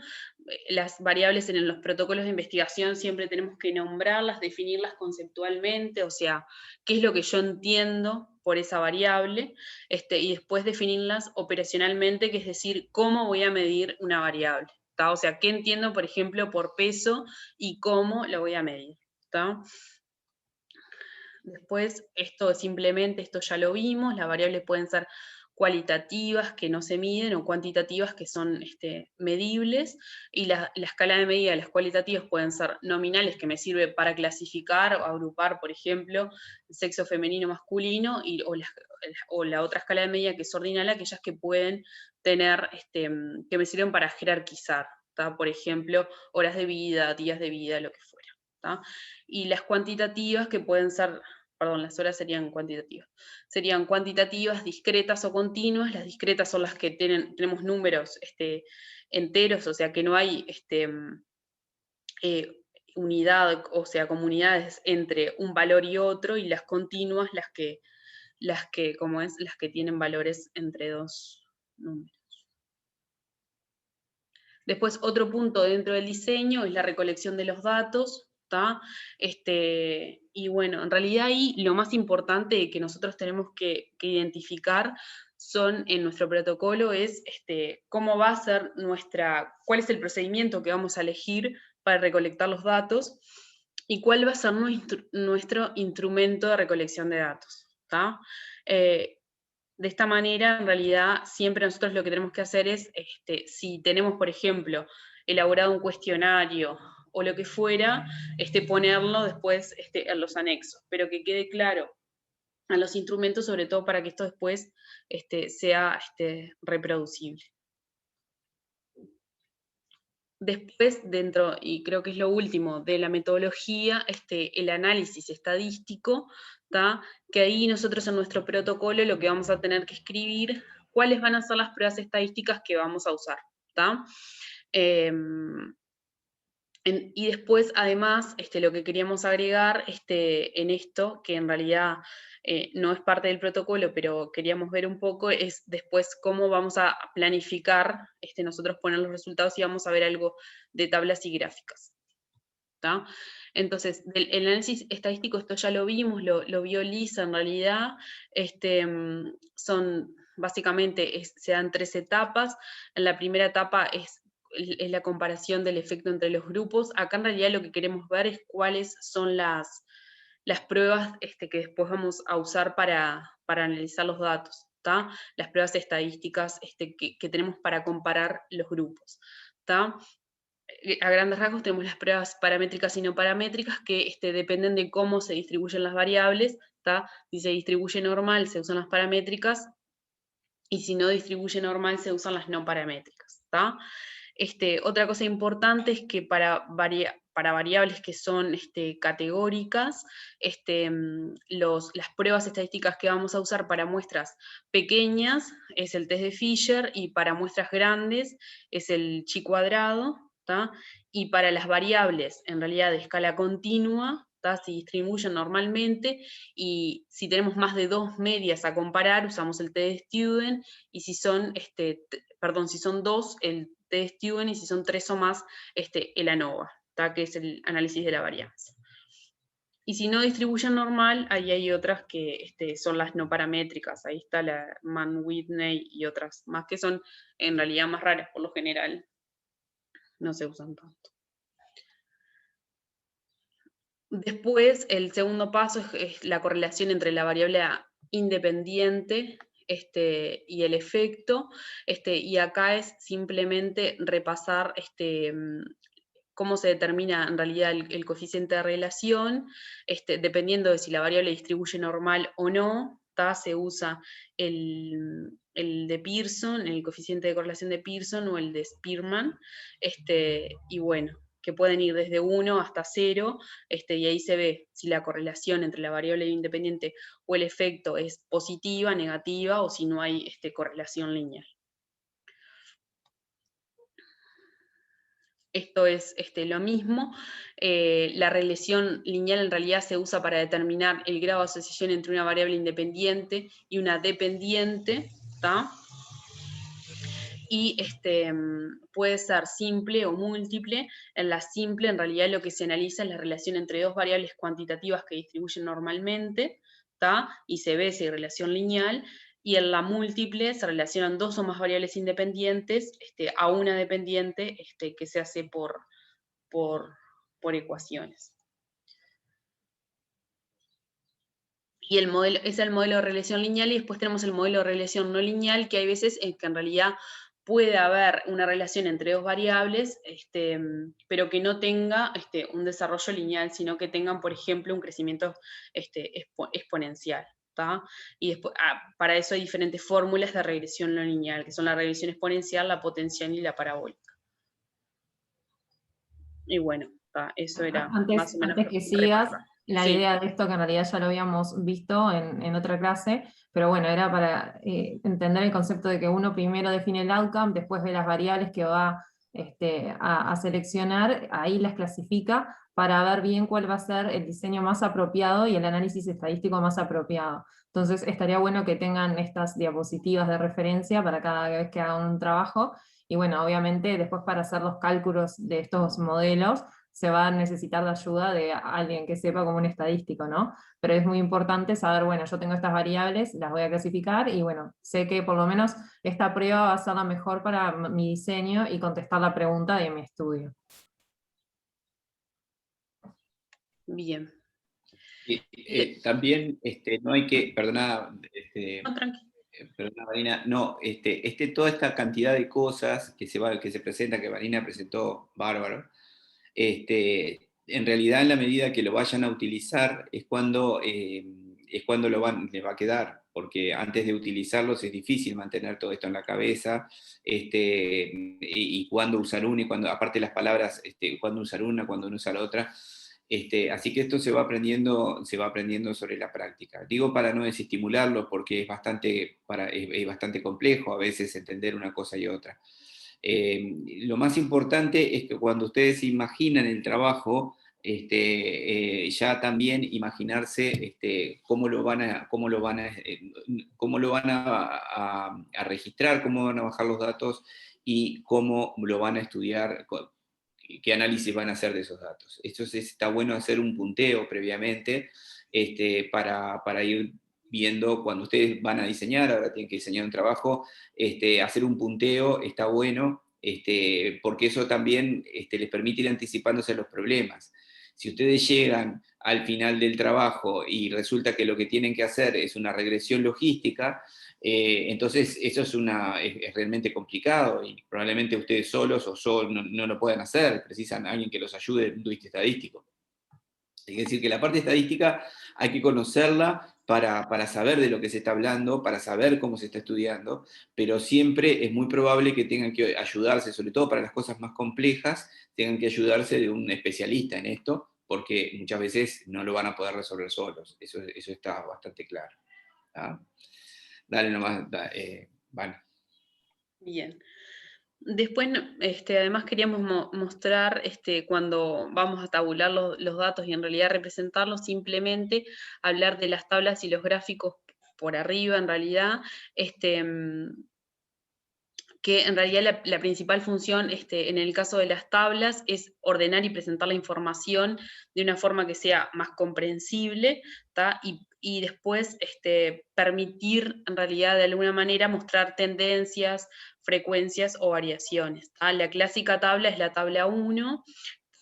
Las variables en los protocolos de investigación siempre tenemos que nombrarlas, definirlas conceptualmente, o sea, qué es lo que yo entiendo por esa variable, y después definirlas operacionalmente, que es decir, cómo voy a medir una variable. ¿Tá? O sea, qué entiendo, por ejemplo, por peso y cómo lo voy a medir. ¿Tá? Después, esto ya lo vimos, las variables pueden ser cualitativas, que no se miden, o cuantitativas, que son medibles, y la escala de medida de las cualitativas pueden ser nominales, que me sirve para clasificar o agrupar, por ejemplo, sexo femenino, masculino, o la otra escala de medida, que es ordinal, aquellas que pueden tener, que me sirven para jerarquizar, ¿tá? Por ejemplo, horas de vida, días de vida, lo que fuera. ¿tá? Y las cuantitativas, que pueden ser, perdón, las horas serían cuantitativas, discretas o continuas. Las discretas son las que tenemos números enteros, o sea que no hay unidad, o sea, comunidades entre un valor y otro, y las continuas las que tienen valores entre dos números. Después, otro punto dentro del diseño es la recolección de los datos. Y bueno, en realidad ahí lo más importante que nosotros tenemos que identificar en nuestro protocolo es cómo va a ser cuál es el procedimiento que vamos a elegir para recolectar los datos y cuál va a ser nuestro instrumento de recolección de datos. De esta manera, en realidad, siempre nosotros lo que tenemos que hacer es, si tenemos, por ejemplo, elaborado un cuestionario o lo que fuera, ponerlo después en los anexos, pero que quede claro a los instrumentos, sobre todo para que esto después sea reproducible. Después, y creo que es lo último, de la metodología, el análisis estadístico, que ahí nosotros en nuestro protocolo lo que vamos a tener que escribir, cuáles van a ser las pruebas estadísticas que vamos a usar. Y después, además, lo que queríamos agregar en esto, que en realidad no es parte del protocolo, pero queríamos ver un poco, es después cómo vamos a planificar, nosotros poner los resultados y vamos a ver algo de tablas y gráficas. ¿tá? Entonces, el análisis estadístico, esto ya lo vimos, lo vio Lisa en realidad, básicamente se dan 3 etapas. En la primera etapa es la comparación del efecto entre los grupos. Acá en realidad lo que queremos ver es cuáles son las pruebas que después vamos a usar para analizar los datos, ¿tá? Las pruebas estadísticas que tenemos para comparar los grupos, ¿tá? A grandes rasgos tenemos las pruebas paramétricas y no paramétricas que dependen de cómo se distribuyen las variables, ¿tá? Si se distribuye normal se usan las paramétricas, y si no distribuye normal se usan las no paramétricas, ¿tá? Otra cosa importante es que para variables que son categóricas, las pruebas estadísticas que vamos a usar para muestras pequeñas es el test de Fisher, y para muestras grandes es el chi cuadrado, ¿tá? Y para las variables, en realidad de escala continua, ¿tá? Se distribuyen normalmente, y si tenemos más de 2 medias a comparar, usamos el test de Student, y si son, si son 2, el test de Student, y si son 3 o más, el ANOVA, ¿tá? Que es el análisis de la varianza. Y si no distribuyen normal, ahí hay otras que son las no paramétricas. Ahí está la Mann-Whitney y otras más que son en realidad más raras, por lo general no se usan tanto. Después, el segundo paso es la correlación entre la variable independiente y el efecto, y acá es simplemente repasar cómo se determina en realidad el coeficiente de relación, dependiendo de si la variable distribuye normal o no, se usa el de Pearson, el coeficiente de correlación de Pearson, o el de Spearman, y bueno, que pueden ir desde 1 hasta 0, y ahí se ve si la correlación entre la variable independiente o el efecto es positiva, negativa, o si no hay correlación lineal. esto es lo mismo. La regresión lineal en realidad se usa para determinar el grado de asociación entre una variable independiente y una dependiente, ¿tá? Y puede ser simple o múltiple. En la simple, en realidad, lo que se analiza es la relación entre dos variables cuantitativas que distribuyen normalmente, ¿tá? Y se ve esa relación lineal. Y en la múltiple se relacionan dos o más variables independientes a una dependiente que se hace por ecuaciones. Y el modelo, es el modelo de regresión lineal, y después tenemos el modelo de regresión no lineal, que hay veces en que en realidad puede haber una relación entre dos variables, pero que no tenga un desarrollo lineal, sino que tengan, por ejemplo, un crecimiento exponencial. ¿tá? Y después, para eso hay diferentes fórmulas de regresión no lineal, que son la regresión exponencial, la potencial y la parabólica. Y bueno, eso era más o menos. Antes que sigas, la Sí. idea de esto, que en realidad ya lo habíamos visto en otra clase, pero bueno, era para entender el concepto de que uno primero define el outcome, después ve las variables que va a seleccionar, ahí las clasifica para ver bien cuál va a ser el diseño más apropiado y el análisis estadístico más apropiado. Entonces estaría bueno que tengan estas diapositivas de referencia para cada vez que hagan un trabajo, y bueno, obviamente después para hacer los cálculos de estos modelos, se va a necesitar la ayuda de alguien que sepa como un estadístico, ¿no? Pero es muy importante saber, bueno, yo tengo estas variables, las voy a clasificar, y bueno, sé que por lo menos esta prueba va a ser la mejor para mi diseño y contestar la pregunta de mi estudio. Bien. También no hay que, perdona, No, tranquilo. perdona Marina, no, toda esta cantidad de cosas que se presentan, que Marina presentó, bárbaro, en realidad en la medida que lo vayan a utilizar es cuando le va a quedar, porque antes de utilizarlos es difícil mantener todo esto en la cabeza, y cuándo usar una, y cuando, aparte las palabras, cuándo usar una, cuándo no usar otra. Así que esto se va aprendiendo sobre la práctica. Digo para no desestimularlo, porque es bastante complejo a veces entender una cosa y otra. Lo más importante es que cuando ustedes imaginan el trabajo, ya también imaginarse cómo lo van a registrar, cómo van a bajar los datos y cómo lo van a estudiar, qué análisis van a hacer de esos datos. Está bueno hacer un punteo previamente para ir viendo cuando ustedes van a diseñar, ahora tienen que diseñar un trabajo, hacer un punteo está bueno, porque eso también les permite ir anticipándose a los problemas. Si ustedes llegan al final del trabajo y resulta que lo que tienen que hacer es una regresión logística, entonces eso es realmente complicado, y probablemente ustedes solos no lo puedan hacer, precisan a alguien que los ayude desde un punto de vista estadístico. Es decir, que la parte estadística hay que conocerla para saber de lo que se está hablando, para saber cómo se está estudiando, pero siempre es muy probable que tengan que ayudarse, sobre todo para las cosas más complejas, tengan que ayudarse de un especialista en esto, porque muchas veces no lo van a poder resolver solos. Eso está bastante claro. ¿Ah? Dale nomás, Vale. Bien. Después, además queríamos mostrar, cuando vamos a tabular los datos y en realidad representarlos, simplemente hablar de las tablas y los gráficos por arriba, en realidad, que en realidad la principal función en el caso de las tablas es ordenar y presentar la información de una forma que sea más comprensible, ¿tá? Y después permitir en realidad de alguna manera mostrar tendencias, frecuencias o variaciones, ¿tá? La clásica tabla es la tabla 1,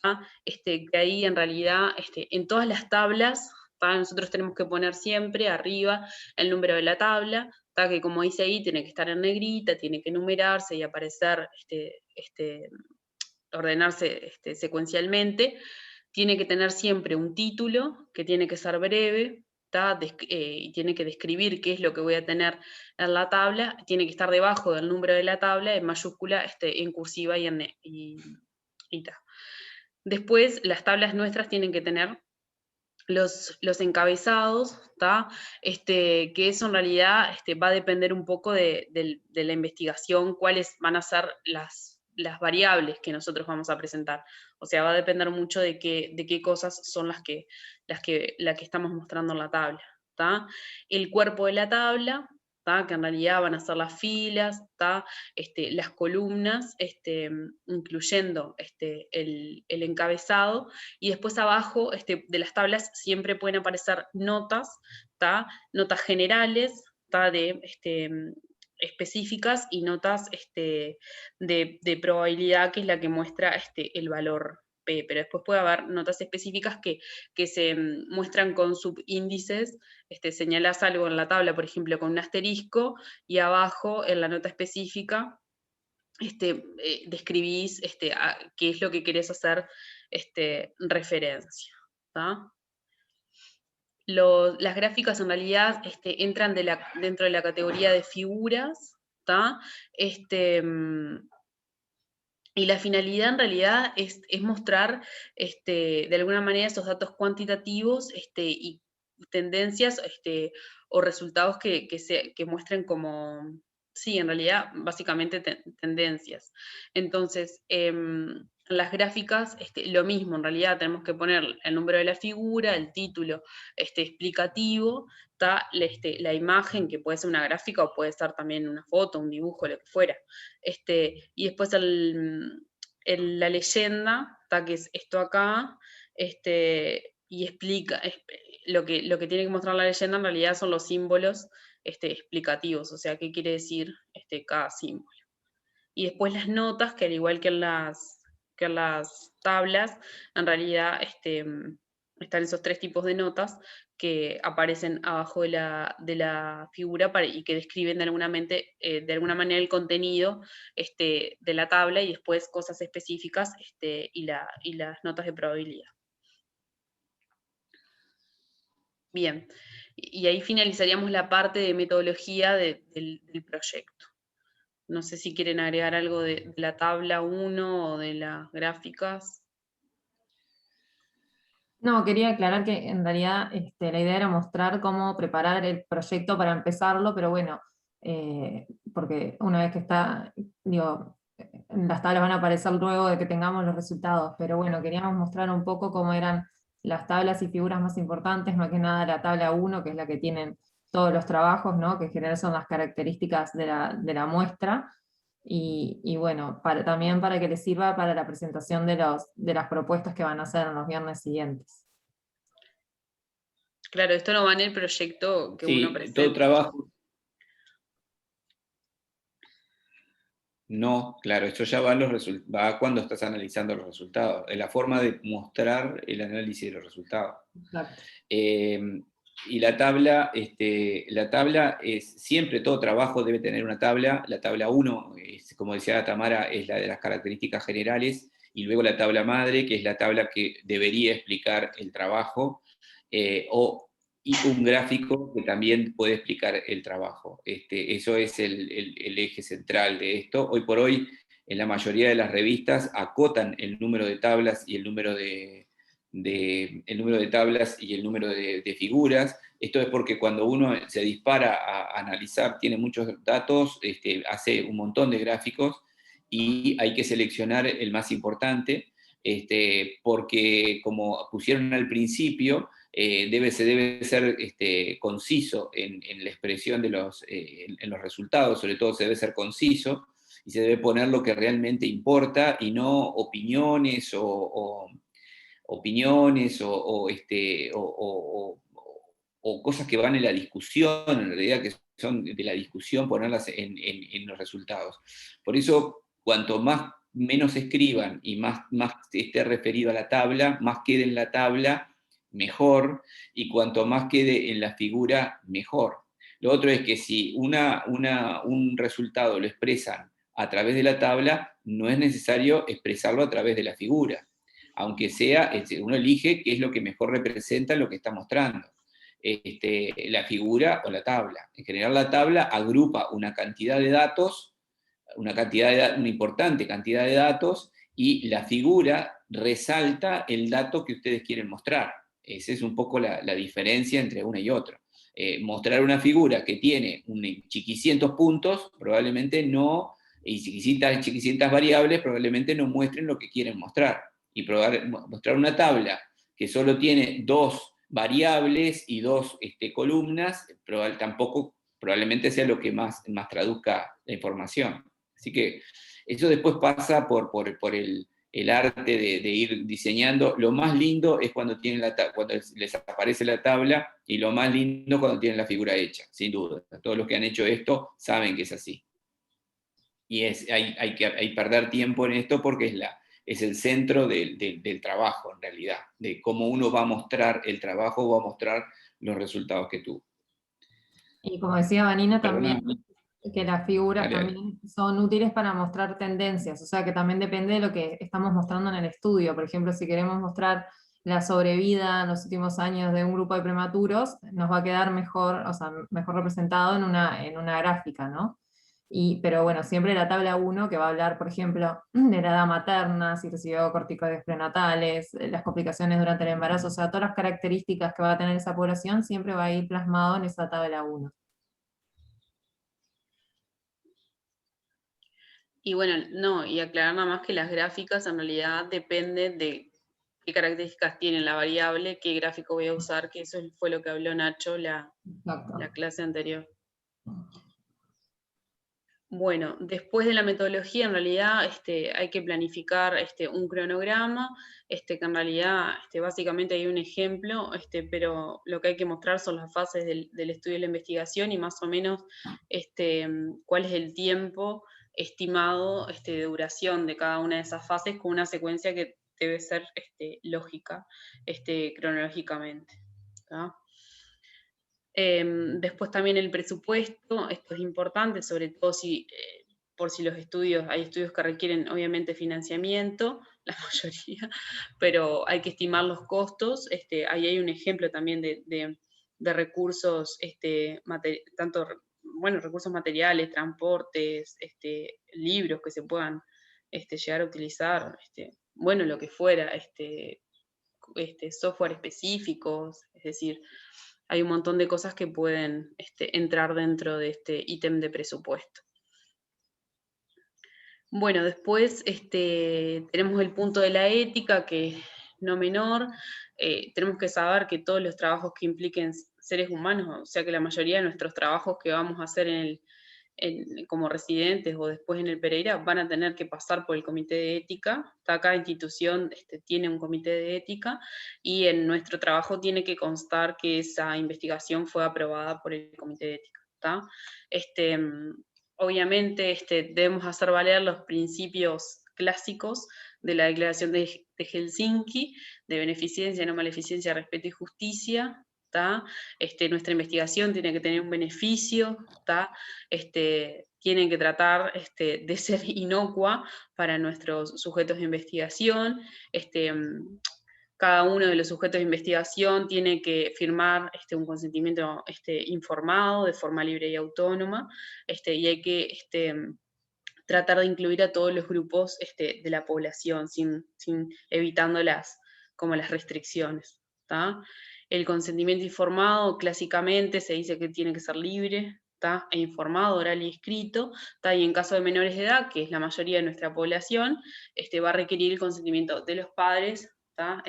¿tá? Que ahí en realidad en todas las tablas, ¿tá? Nosotros tenemos que poner siempre arriba el número de la tabla, que como dice ahí, tiene que estar en negrita, tiene que numerarse y aparecer, ordenarse secuencialmente, tiene que tener siempre un título, que tiene que ser breve, y tiene que describir qué es lo que voy a tener en la tabla, tiene que estar debajo del número de la tabla, en mayúscula, en cursiva y ta. Después, las tablas nuestras tienen que tener los encabezados, que eso en realidad va a depender un poco de la investigación, cuáles van a ser las variables que nosotros vamos a presentar. O sea, va a depender mucho de qué cosas son las que estamos mostrando en la tabla. ¿Tá? El cuerpo de la tabla, ¿tá? Que en realidad van a ser las filas, ¿tá? Las columnas, incluyendo el encabezado, y después abajo de las tablas siempre pueden aparecer notas, ¿tá? Notas generales, ¿tá? Específicas, y notas de probabilidad, que es la que muestra el valor P, pero después puede haber notas específicas que se muestran con subíndices. Señalás algo en la tabla, por ejemplo, con un asterisco, y abajo en la nota específica describís qué es lo que querés hacer referencia. ¿Tá? Las gráficas en realidad entran dentro de la categoría de figuras, ¿tá? Y la finalidad en realidad es mostrar de alguna manera esos datos cuantitativos y tendencias o resultados que muestren como, sí, en realidad básicamente tendencias. Entonces, las gráficas, lo mismo, en realidad tenemos que poner el número de la figura, el título explicativo, está la imagen, que puede ser una gráfica o puede ser también una foto, un dibujo, lo que fuera. Y después la leyenda, está, que es esto acá, y explica, lo que tiene que mostrar la leyenda en realidad son los símbolos explicativos, o sea, qué quiere decir cada símbolo. Y después las notas, que al igual que en las tablas, en realidad están esos 3 tipos de notas que aparecen abajo de la figura y que describen de alguna manera el contenido de la tabla, y después cosas específicas y las notas de probabilidad. Bien, y ahí finalizaríamos la parte de metodología del proyecto. No sé si quieren agregar algo de la tabla 1 o de las gráficas. No, quería aclarar que en realidad la idea era mostrar cómo preparar el proyecto para empezarlo, pero bueno, porque una vez que está, digo, las tablas van a aparecer luego de que tengamos los resultados, pero bueno, queríamos mostrar un poco cómo eran las tablas y figuras más importantes, más que nada la tabla 1, que es la que tienen todos los trabajos, ¿no? Que en general son las características de la muestra, y bueno, también para que les sirva para la presentación de las propuestas que van a hacer en los viernes siguientes. Claro, esto no va en el proyecto que uno presenta. Todo trabajo. No, claro, esto ya va cuando estás analizando los resultados. Es la forma de mostrar el análisis de los resultados. Exacto. Y la tabla es siempre, todo trabajo debe tener una tabla. La tabla 1, como decía Tamara, es la de las características generales, y luego la tabla madre, que es la tabla que debería explicar el trabajo, y un gráfico que también puede explicar el trabajo. Eso es el eje central de esto. Hoy por hoy, en la mayoría de las revistas, acotan el número de tablas y el número de tablas y el número de figuras. Esto es porque cuando uno se dispara a analizar, tiene muchos datos, hace un montón de gráficos, y hay que seleccionar el más importante, porque como pusieron al principio, se debe ser conciso en la expresión en los resultados, sobre todo se debe ser conciso, y se debe poner lo que realmente importa, y no opiniones o cosas que van en la discusión, en realidad, que son de la discusión, ponerlas en los resultados. Por eso, cuanto menos escriban y más esté referido a la tabla, más quede en la tabla, mejor, y cuanto más quede en la figura, mejor. Lo otro es que si un resultado lo expresan a través de la tabla, no es necesario expresarlo a través de la figura, aunque sea, uno elige qué es lo que mejor representa lo que está mostrando, la figura o la tabla. En general, la tabla agrupa una cantidad de datos, una importante cantidad de datos, y la figura resalta el dato que ustedes quieren mostrar. Esa es un poco la diferencia entre una y otra. Mostrar una figura que tiene chiquicientos puntos probablemente no Y si citas variables, probablemente no muestren lo que quieren mostrar. Y mostrar una tabla que solo tiene 2 variables y 2 columnas, probablemente sea lo que más traduzca la información. Así que eso después pasa por el arte de ir diseñando. Lo más lindo es cuando les aparece la tabla, y lo más lindo cuando tienen la figura hecha, sin duda. Todos los que han hecho esto saben que es así. Y hay que perder tiempo en esto porque es el centro del trabajo, en realidad, de cómo uno va a mostrar el trabajo, va a mostrar los resultados que tuvo. Y como decía Vanina también, Perdóname. que las figuras Dale, dale. también son útiles para mostrar tendencias, o sea que también depende de lo que estamos mostrando en el estudio. Por ejemplo, si queremos mostrar la sobrevida en los últimos años de un grupo de prematuros, nos va a quedar mejor, o sea, mejor representado en una gráfica, ¿no? Pero bueno, siempre la tabla 1, que va a hablar, por ejemplo, de la edad materna, si recibió corticoides prenatales, las complicaciones durante el embarazo, o sea, todas las características que va a tener esa población, siempre va a ir plasmado en esa tabla 1. Y bueno, no, y aclarar nada más que las gráficas en realidad dependen de qué características tiene la variable, qué gráfico voy a usar, que eso fue lo que habló Nacho la clase anterior. Bueno, después de la metodología, en realidad hay que planificar un cronograma, que en realidad básicamente hay un ejemplo, pero lo que hay que mostrar son las fases del estudio y la investigación, y más o menos cuál es el tiempo estimado de duración de cada una de esas fases, con una secuencia que debe ser lógica cronológicamente, ¿tá? Después también el presupuesto, esto es importante, sobre todo por si hay estudios que requieren obviamente financiamiento, la mayoría, pero hay que estimar los costos. Ahí hay un ejemplo también de recursos, tanto recursos materiales, transportes, libros que se puedan llegar a utilizar, lo que fuera, software específicos, es decir, hay un montón de cosas que pueden entrar dentro de este ítem de presupuesto. Bueno, después tenemos el punto de la ética, que es no menor. Tenemos que saber que todos los trabajos que impliquen seres humanos, o sea que la mayoría de nuestros trabajos que vamos a hacer como residentes o después en el Pereira van a tener que pasar por el comité de ética. Cada institución tiene un comité de ética, y en nuestro trabajo tiene que constar que esa investigación fue aprobada por el comité de ética, ¿tá? Obviamente debemos hacer valer los principios clásicos de la Declaración de Helsinki, de beneficencia, no maleficencia, respeto y justicia, ¿tá? Nuestra investigación tiene que tener un beneficio, ¿tá? Tienen que tratar de ser inocua para nuestros sujetos de investigación. Cada uno de los sujetos de investigación tiene que firmar un consentimiento informado, de forma libre y autónoma, y hay que tratar de incluir a todos los grupos de la población, evitando las restricciones, ¿tá? El consentimiento informado, clásicamente, se dice que tiene que ser libre, ¿tá? E informado, oral y escrito, ¿tá? Y en caso de menores de edad, que es la mayoría de nuestra población, va a requerir el consentimiento de los padres, ¿tá?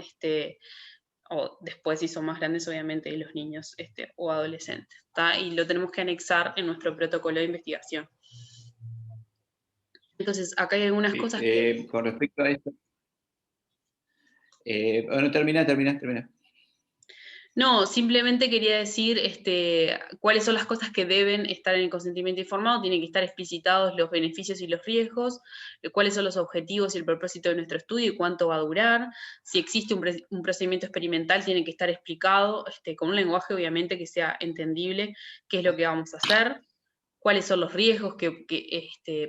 O después, si son más grandes, obviamente, de los niños o adolescentes, ¿tá? Y lo tenemos que anexar en nuestro protocolo de investigación. Entonces, acá hay algunas cosas que... Con respecto a esto... bueno, termina. No, simplemente quería decir cuáles son las cosas que deben estar en el consentimiento informado. Tienen que estar explicitados los beneficios y los riesgos, cuáles son los objetivos y el propósito de nuestro estudio y cuánto va a durar. Si existe un procedimiento experimental, tiene que estar explicado con un lenguaje obviamente que sea entendible qué es lo que vamos a hacer, cuáles son los riesgos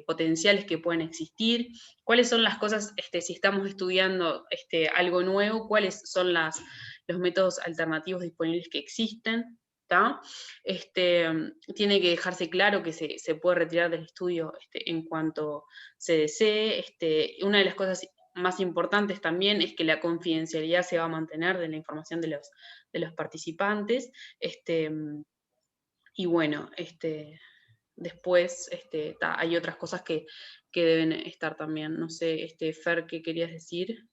potenciales que pueden existir, cuáles son las cosas, si estamos estudiando algo nuevo, cuáles son los métodos alternativos disponibles que existen, ¿tá? Tiene que dejarse claro que se puede retirar del estudio en cuanto se desee. Una de las cosas más importantes también es que la confidencialidad se va a mantener de la información de los participantes. Y bueno, después hay otras cosas que deben estar también. No sé, Fer, ¿qué querías decir?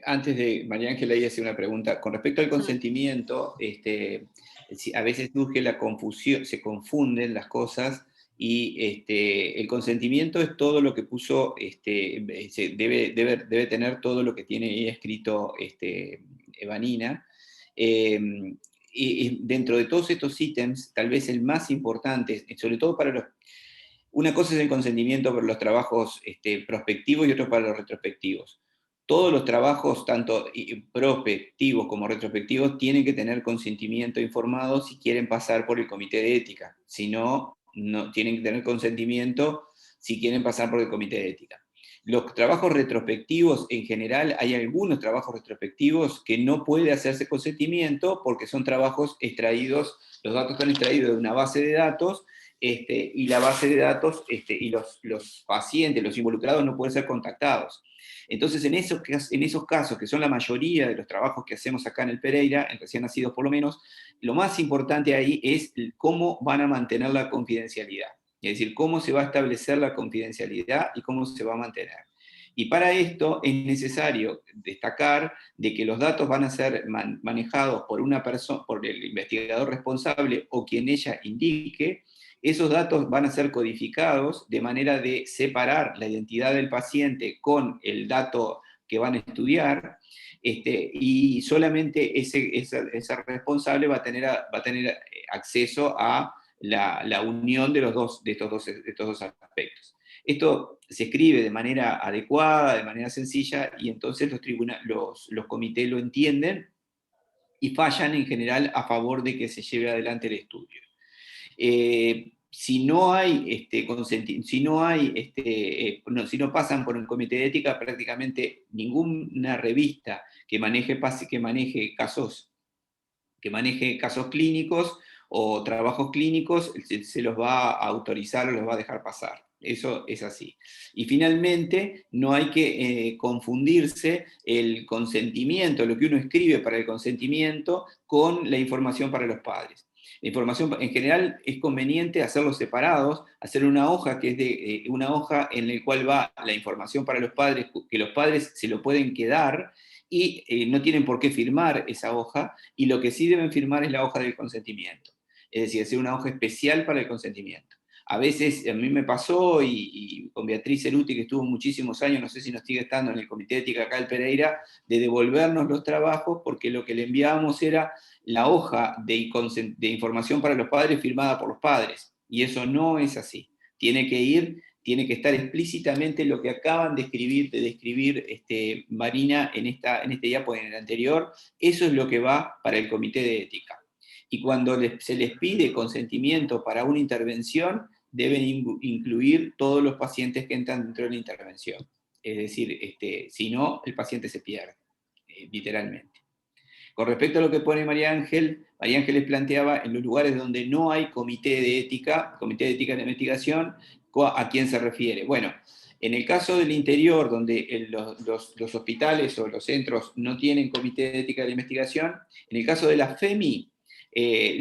Antes de María Ángela iba a hacer una pregunta. Con respecto al consentimiento, a veces surge la confusión, se confunden las cosas, y el consentimiento es todo lo que puso, debe tener todo lo que tiene ahí escrito Vanina. Y dentro de todos estos ítems, tal vez el más importante, sobre todo para los... Una cosa es el consentimiento para los trabajos prospectivos y otro para los retrospectivos. Todos los trabajos, tanto prospectivos como retrospectivos, tienen que tener consentimiento informado si quieren pasar por el comité de ética. Si no, no tienen que tener consentimiento si quieren pasar por el comité de ética. Los trabajos retrospectivos, en general, hay algunos trabajos retrospectivos que no puede hacerse consentimiento porque son trabajos extraídos, los datos están extraídos de una base de datos, y la base de datos y los pacientes, los involucrados, no pueden ser contactados. Entonces, en esos casos, que son la mayoría de los trabajos que hacemos acá en el Pereira, en recién nacidos por lo menos, lo más importante ahí es cómo van a mantener la confidencialidad. Es decir, cómo se va a establecer la confidencialidad y cómo se va a mantener. Y para esto es necesario destacar de que los datos van a ser manejados por una persona, por el investigador responsable o quien ella indique. Esos datos van a ser codificados de manera de separar la identidad del paciente con el dato que van a estudiar, y solamente esa responsable va a tener acceso a la unión de estos dos aspectos. Esto se escribe de manera adecuada, de manera sencilla, y entonces los comités lo entienden y fallan en general a favor de que se lleve adelante el estudio. Si no hay si no pasan por un comité de ética, prácticamente ninguna revista que maneje casos clínicos o trabajos clínicos se los va a autorizar o los va a dejar pasar. Eso es así. Y finalmente, no hay que confundirse el consentimiento, lo que uno escribe para el consentimiento, con la información para los padres. La información, en general, es conveniente hacerlos separados, hacer una hoja que es una hoja en la cual va la información para los padres, que los padres se lo pueden quedar y no tienen por qué firmar esa hoja, y lo que sí deben firmar es la hoja del consentimiento. Es decir, hacer una hoja especial para el consentimiento. A veces, a mí me pasó, y con Beatriz Ceruti, que estuvo muchísimos años, no sé si nos sigue estando en el Comité de Ética acá en Pereira, de devolvernos los trabajos porque lo que le enviábamos era la hoja de información para los padres firmada por los padres, y eso no es así. Tiene que estar explícitamente lo que acaban de describir Marina en este diapo y en el anterior. Eso es lo que va para el Comité de Ética. Y cuando se les pide consentimiento para una intervención, deben incluir todos los pacientes que entran dentro de la intervención. Es decir, si no, el paciente se pierde, literalmente. Con respecto a lo que pone María Ángeles planteaba en los lugares donde no hay comité de ética de investigación, ¿a quién se refiere? Bueno, en el caso del interior, donde los hospitales o los centros no tienen comité de ética de la investigación, en el caso de la FEMI,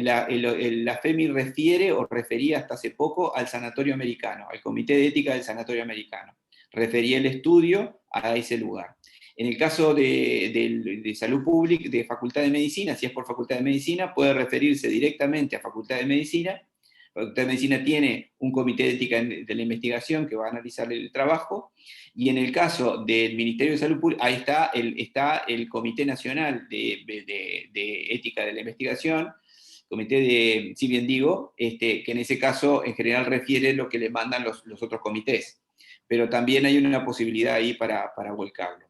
la FEMI refiere o refería hasta hace poco al Sanatorio Americano, al Comité de Ética del Sanatorio Americano. Refería el estudio a ese lugar. En el caso de salud pública, de Facultad de Medicina, si es por Facultad de Medicina, puede referirse directamente a Facultad de Medicina. Facultad de Medicina tiene un comité de ética de la investigación que va a analizar el trabajo, y en el caso del Ministerio de Salud Pública, ahí está el Comité Nacional de Ética de la Investigación, comité de, si bien digo, que en ese caso en general refiere lo que le mandan los otros comités, pero también hay una posibilidad ahí para volcarlo.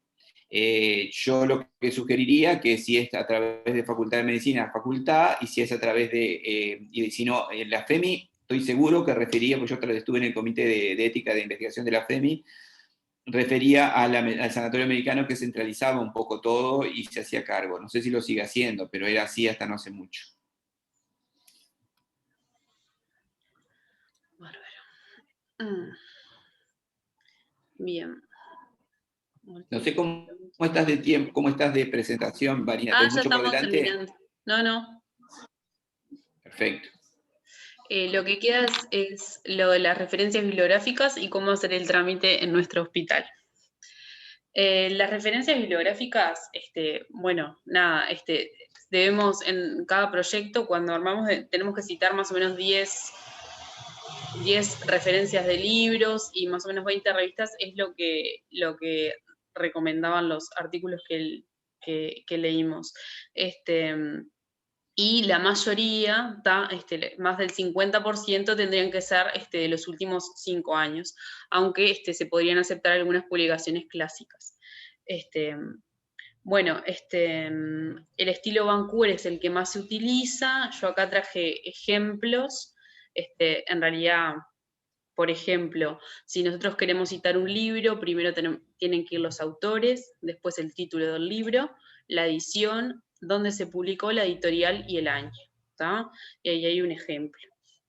Yo lo que sugeriría que si es a través de Facultad de Medicina, facultad, y si es a través y si no, en la FEMI, estoy seguro que refería, porque yo estuve en el Comité de Ética de Investigación de la FEMI, refería al Sanatorio Americano, que centralizaba un poco todo y se hacía cargo. No sé si lo sigue haciendo, pero era así hasta no hace mucho. Bárbaro. Bien. No sé cómo estás de tiempo, cómo estás de presentación, Marina. ¿Tenés Ya mucho por estamos delante? terminando. No, Perfecto. Lo que queda es lo de las referencias bibliográficas y cómo hacer el trámite en nuestro hospital. Las referencias bibliográficas, bueno, nada, debemos en cada proyecto, cuando armamos, tenemos que citar más o menos 10 referencias de libros y más o menos 20 revistas, es lo que recomendaban los artículos que leímos. Y la mayoría, más del 50% tendrían que ser de los últimos 5 años, aunque se podrían aceptar algunas publicaciones clásicas. Bueno, el estilo Vancouver es el que más se utiliza. Yo acá traje ejemplos. En realidad, por ejemplo, si nosotros queremos citar un libro, primero tienen que ir los autores, después el título del libro, la edición, dónde se publicó, la editorial y el año, ¿tá? Y ahí hay un ejemplo,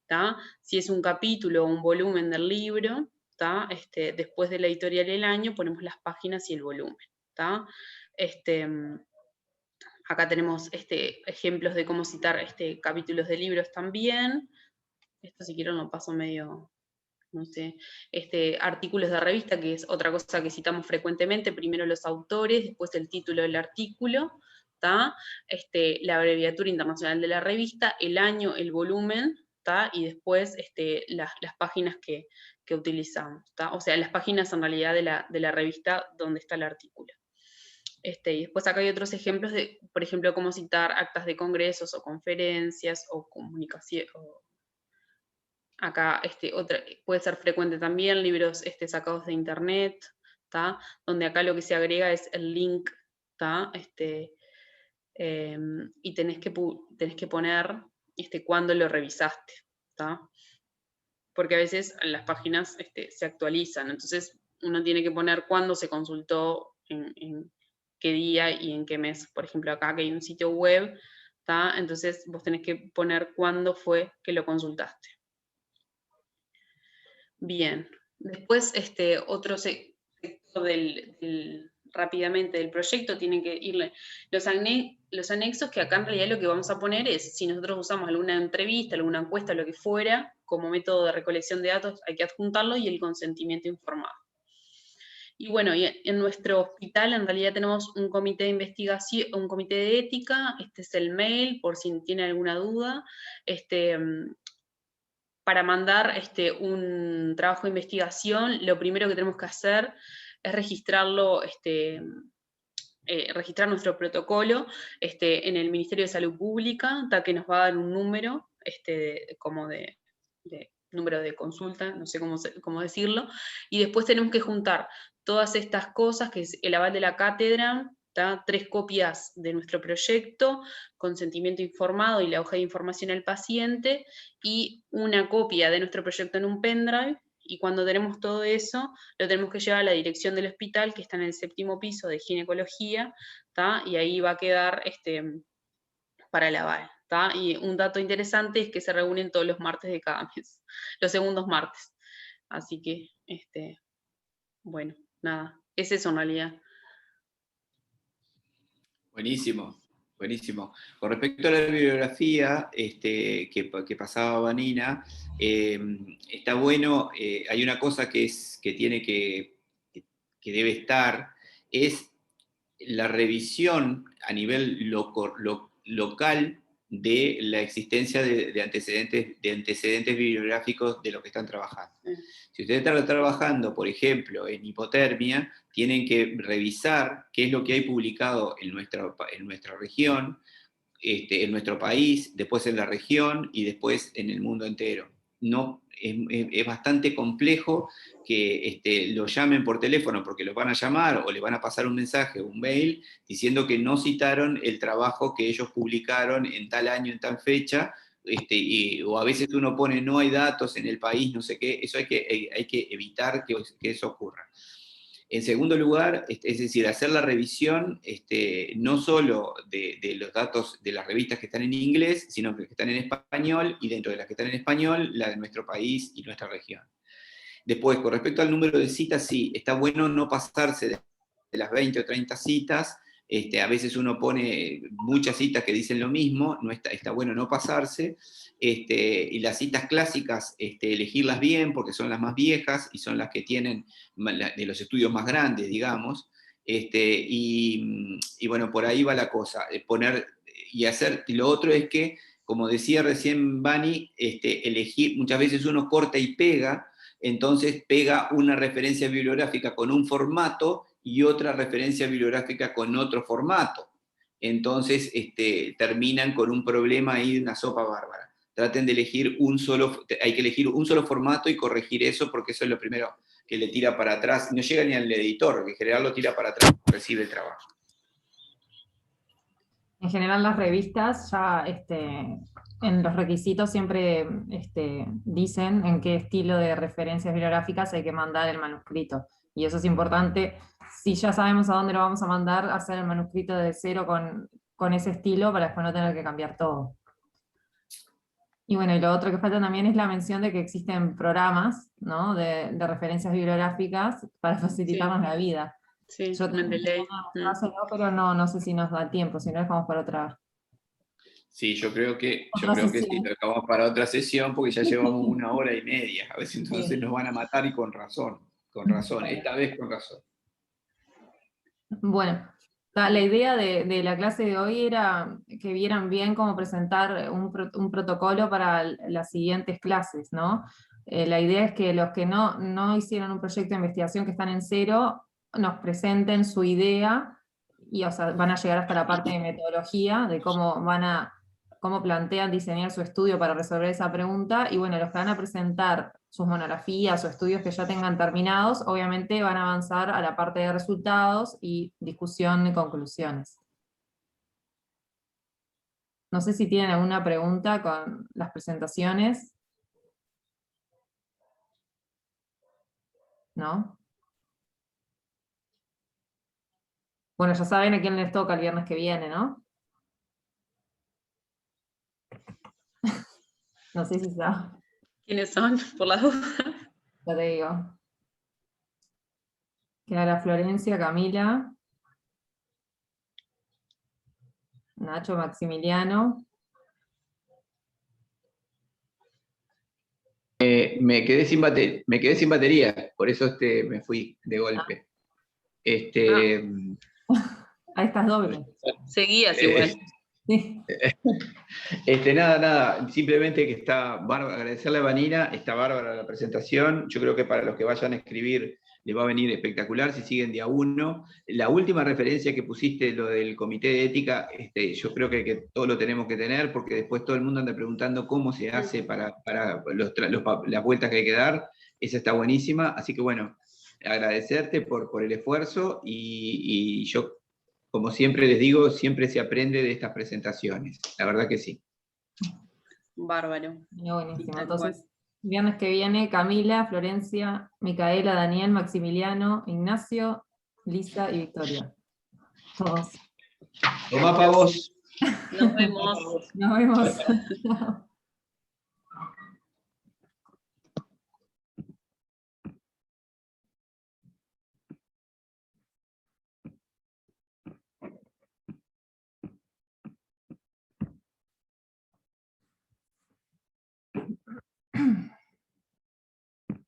¿tá? Si es un capítulo o un volumen del libro, ¿tá? Después de la editorial y el año ponemos las páginas y el volumen, ¿tá? Acá tenemos ejemplos de cómo citar capítulos de libros también. Esto si quiero lo paso medio, no sé, artículos de revista, que es otra cosa que citamos frecuentemente, primero los autores, después el título del artículo, ¿tá? La abreviatura internacional de la revista, el año, el volumen, ¿tá? Y después las páginas que utilizamos, ¿tá? O sea, las páginas en realidad de la revista donde está el artículo. Y después acá hay otros ejemplos de, por ejemplo, cómo citar actas de congresos o conferencias o comunicación. Acá puede ser frecuente también libros sacados de internet, ¿tá? Donde acá lo que se agrega es el link, ¿tá? Y tenés que poner cuándo lo revisaste, ¿tá? Porque a veces las páginas se actualizan, entonces uno tiene que poner cuándo se consultó, en qué día y en qué mes. Por ejemplo, acá que hay un sitio web, ¿tá? Entonces vos tenés que poner cuándo fue que lo consultaste. Bien, después otro sector rápidamente del proyecto tienen que irle los anexos, que acá en realidad lo que vamos a poner es, si nosotros usamos alguna entrevista, alguna encuesta, lo que fuera, como método de recolección de datos, hay que adjuntarlo, y el consentimiento informado. Y bueno, y en nuestro hospital en realidad tenemos un comité de investigación, un comité de ética, este es el mail, por si tiene alguna duda, para mandar un trabajo de investigación, lo primero que tenemos que hacer es registrarlo, registrar nuestro protocolo en el Ministerio de Salud Pública, que nos va a dar un número, como de número de consulta, no sé cómo decirlo, y después tenemos que juntar todas estas cosas, que es el aval de la cátedra, 3 copias de nuestro proyecto, consentimiento informado y la hoja de información al paciente, y una copia de nuestro proyecto en un pendrive, y cuando tenemos todo eso, lo tenemos que llevar a la dirección del hospital, que está en el 7º piso de ginecología, y ahí va a quedar para el aval. Y un dato interesante es que se reúnen todos los martes de cada mes, los segundos martes. Así que, bueno, nada, es eso en realidad. Buenísimo, buenísimo. Con respecto a la bibliografía que pasaba Vanina, está bueno, hay una cosa que debe estar, es la revisión a nivel local de la existencia de antecedentes bibliográficos de lo que están trabajando. Si ustedes están trabajando, por ejemplo, en hipotermia, tienen que revisar qué es lo que hay publicado en nuestra región, en nuestro país, después en la región y después en el mundo entero. No, es bastante complejo que lo llamen por teléfono porque los van a llamar o le van a pasar un mensaje, un mail, diciendo que no citaron el trabajo que ellos publicaron en tal año, en tal fecha, o a veces uno pone no hay datos en el país, no sé qué, eso hay que evitar que eso ocurra. En segundo lugar, es decir, hacer la revisión no solo de los datos de las revistas que están en inglés, sino que están en español, y dentro de las que están en español, la de nuestro país y nuestra región. Después, con respecto al número de citas, sí, está bueno no pasarse de las 20 o 30 citas, A veces uno pone muchas citas que dicen lo mismo, no está bueno no pasarse, y las citas clásicas, elegirlas bien, porque son las más viejas y son las que tienen de los estudios más grandes, digamos, y bueno, por ahí va la cosa, poner y hacer. Y lo otro es que, como decía recién Vani, elegir, muchas veces uno corta y pega, entonces pega una referencia bibliográfica con un formato y otra referencia bibliográfica con otro formato. Entonces terminan con un problema ahí de una sopa bárbara. Traten de elegir hay que elegir un solo formato y corregir eso, porque eso es lo primero que le tira para atrás. No llega ni al editor, que en general lo tira para atrás, recibe el trabajo. En general las revistas ya en los requisitos siempre dicen en qué estilo de referencias bibliográficas hay que mandar el manuscrito. Y eso es importante, si ya sabemos a dónde lo vamos a mandar, hacer el manuscrito de cero con ese estilo para después no tener que cambiar todo. Y bueno, y lo otro que falta también es la mención de que existen programas, ¿no?, de referencias bibliográficas para facilitarnos la vida. Sí, Yo Mendeley. pero no sé si nos da tiempo, si no dejamos para otra. Sí, yo creo que sí, sesión. lo dejamos para otra sesión, porque ya llevamos 1 hora y media. A veces entonces Sí. nos van a matar, y con razón, esta vez con razón. Bueno, la idea de la clase de hoy era que vieran bien cómo presentar un protocolo para las siguientes clases, ¿no? La idea es que los que no hicieron un proyecto de investigación, que están en cero, nos presenten su idea, y o sea, van a llegar hasta la parte de metodología, de cómo plantean diseñar su estudio para resolver esa pregunta, y bueno, los que van a presentar sus monografías o estudios que ya tengan terminados, obviamente van a avanzar a la parte de resultados y discusión y conclusiones. No sé si tienen alguna pregunta con las presentaciones. ¿No? Bueno, ya saben a quién les toca el viernes que viene, ¿no? No sé si saben. ¿Quiénes son? Por las dudas. Ya te digo. Queda la Florencia, Camila, Nacho, Maximiliano. Me quedé sin batería, por eso me fui de golpe. Ahí estás doble. Seguías igual. Sí. Nada, simplemente que está bárbaro, agradecerle a Vanina, está bárbara la presentación. Yo creo que para los que vayan a escribir les va a venir espectacular si siguen de a uno. La última referencia que pusiste, lo del comité de ética, yo creo que todos lo tenemos que tener, porque después todo el mundo anda preguntando cómo se hace para las vueltas que hay que dar. Esa está buenísima, así que bueno, agradecerte por el esfuerzo, y yo, como siempre les digo, siempre se aprende de estas presentaciones, la verdad que sí. Bárbaro. Buenísimo. Entonces, viernes que viene, Camila, Florencia, Micaela, Daniel, Maximiliano, Ignacio, Lisa y Victoria. Todos. Tomá pa' vos. Nos vemos. Nos vemos.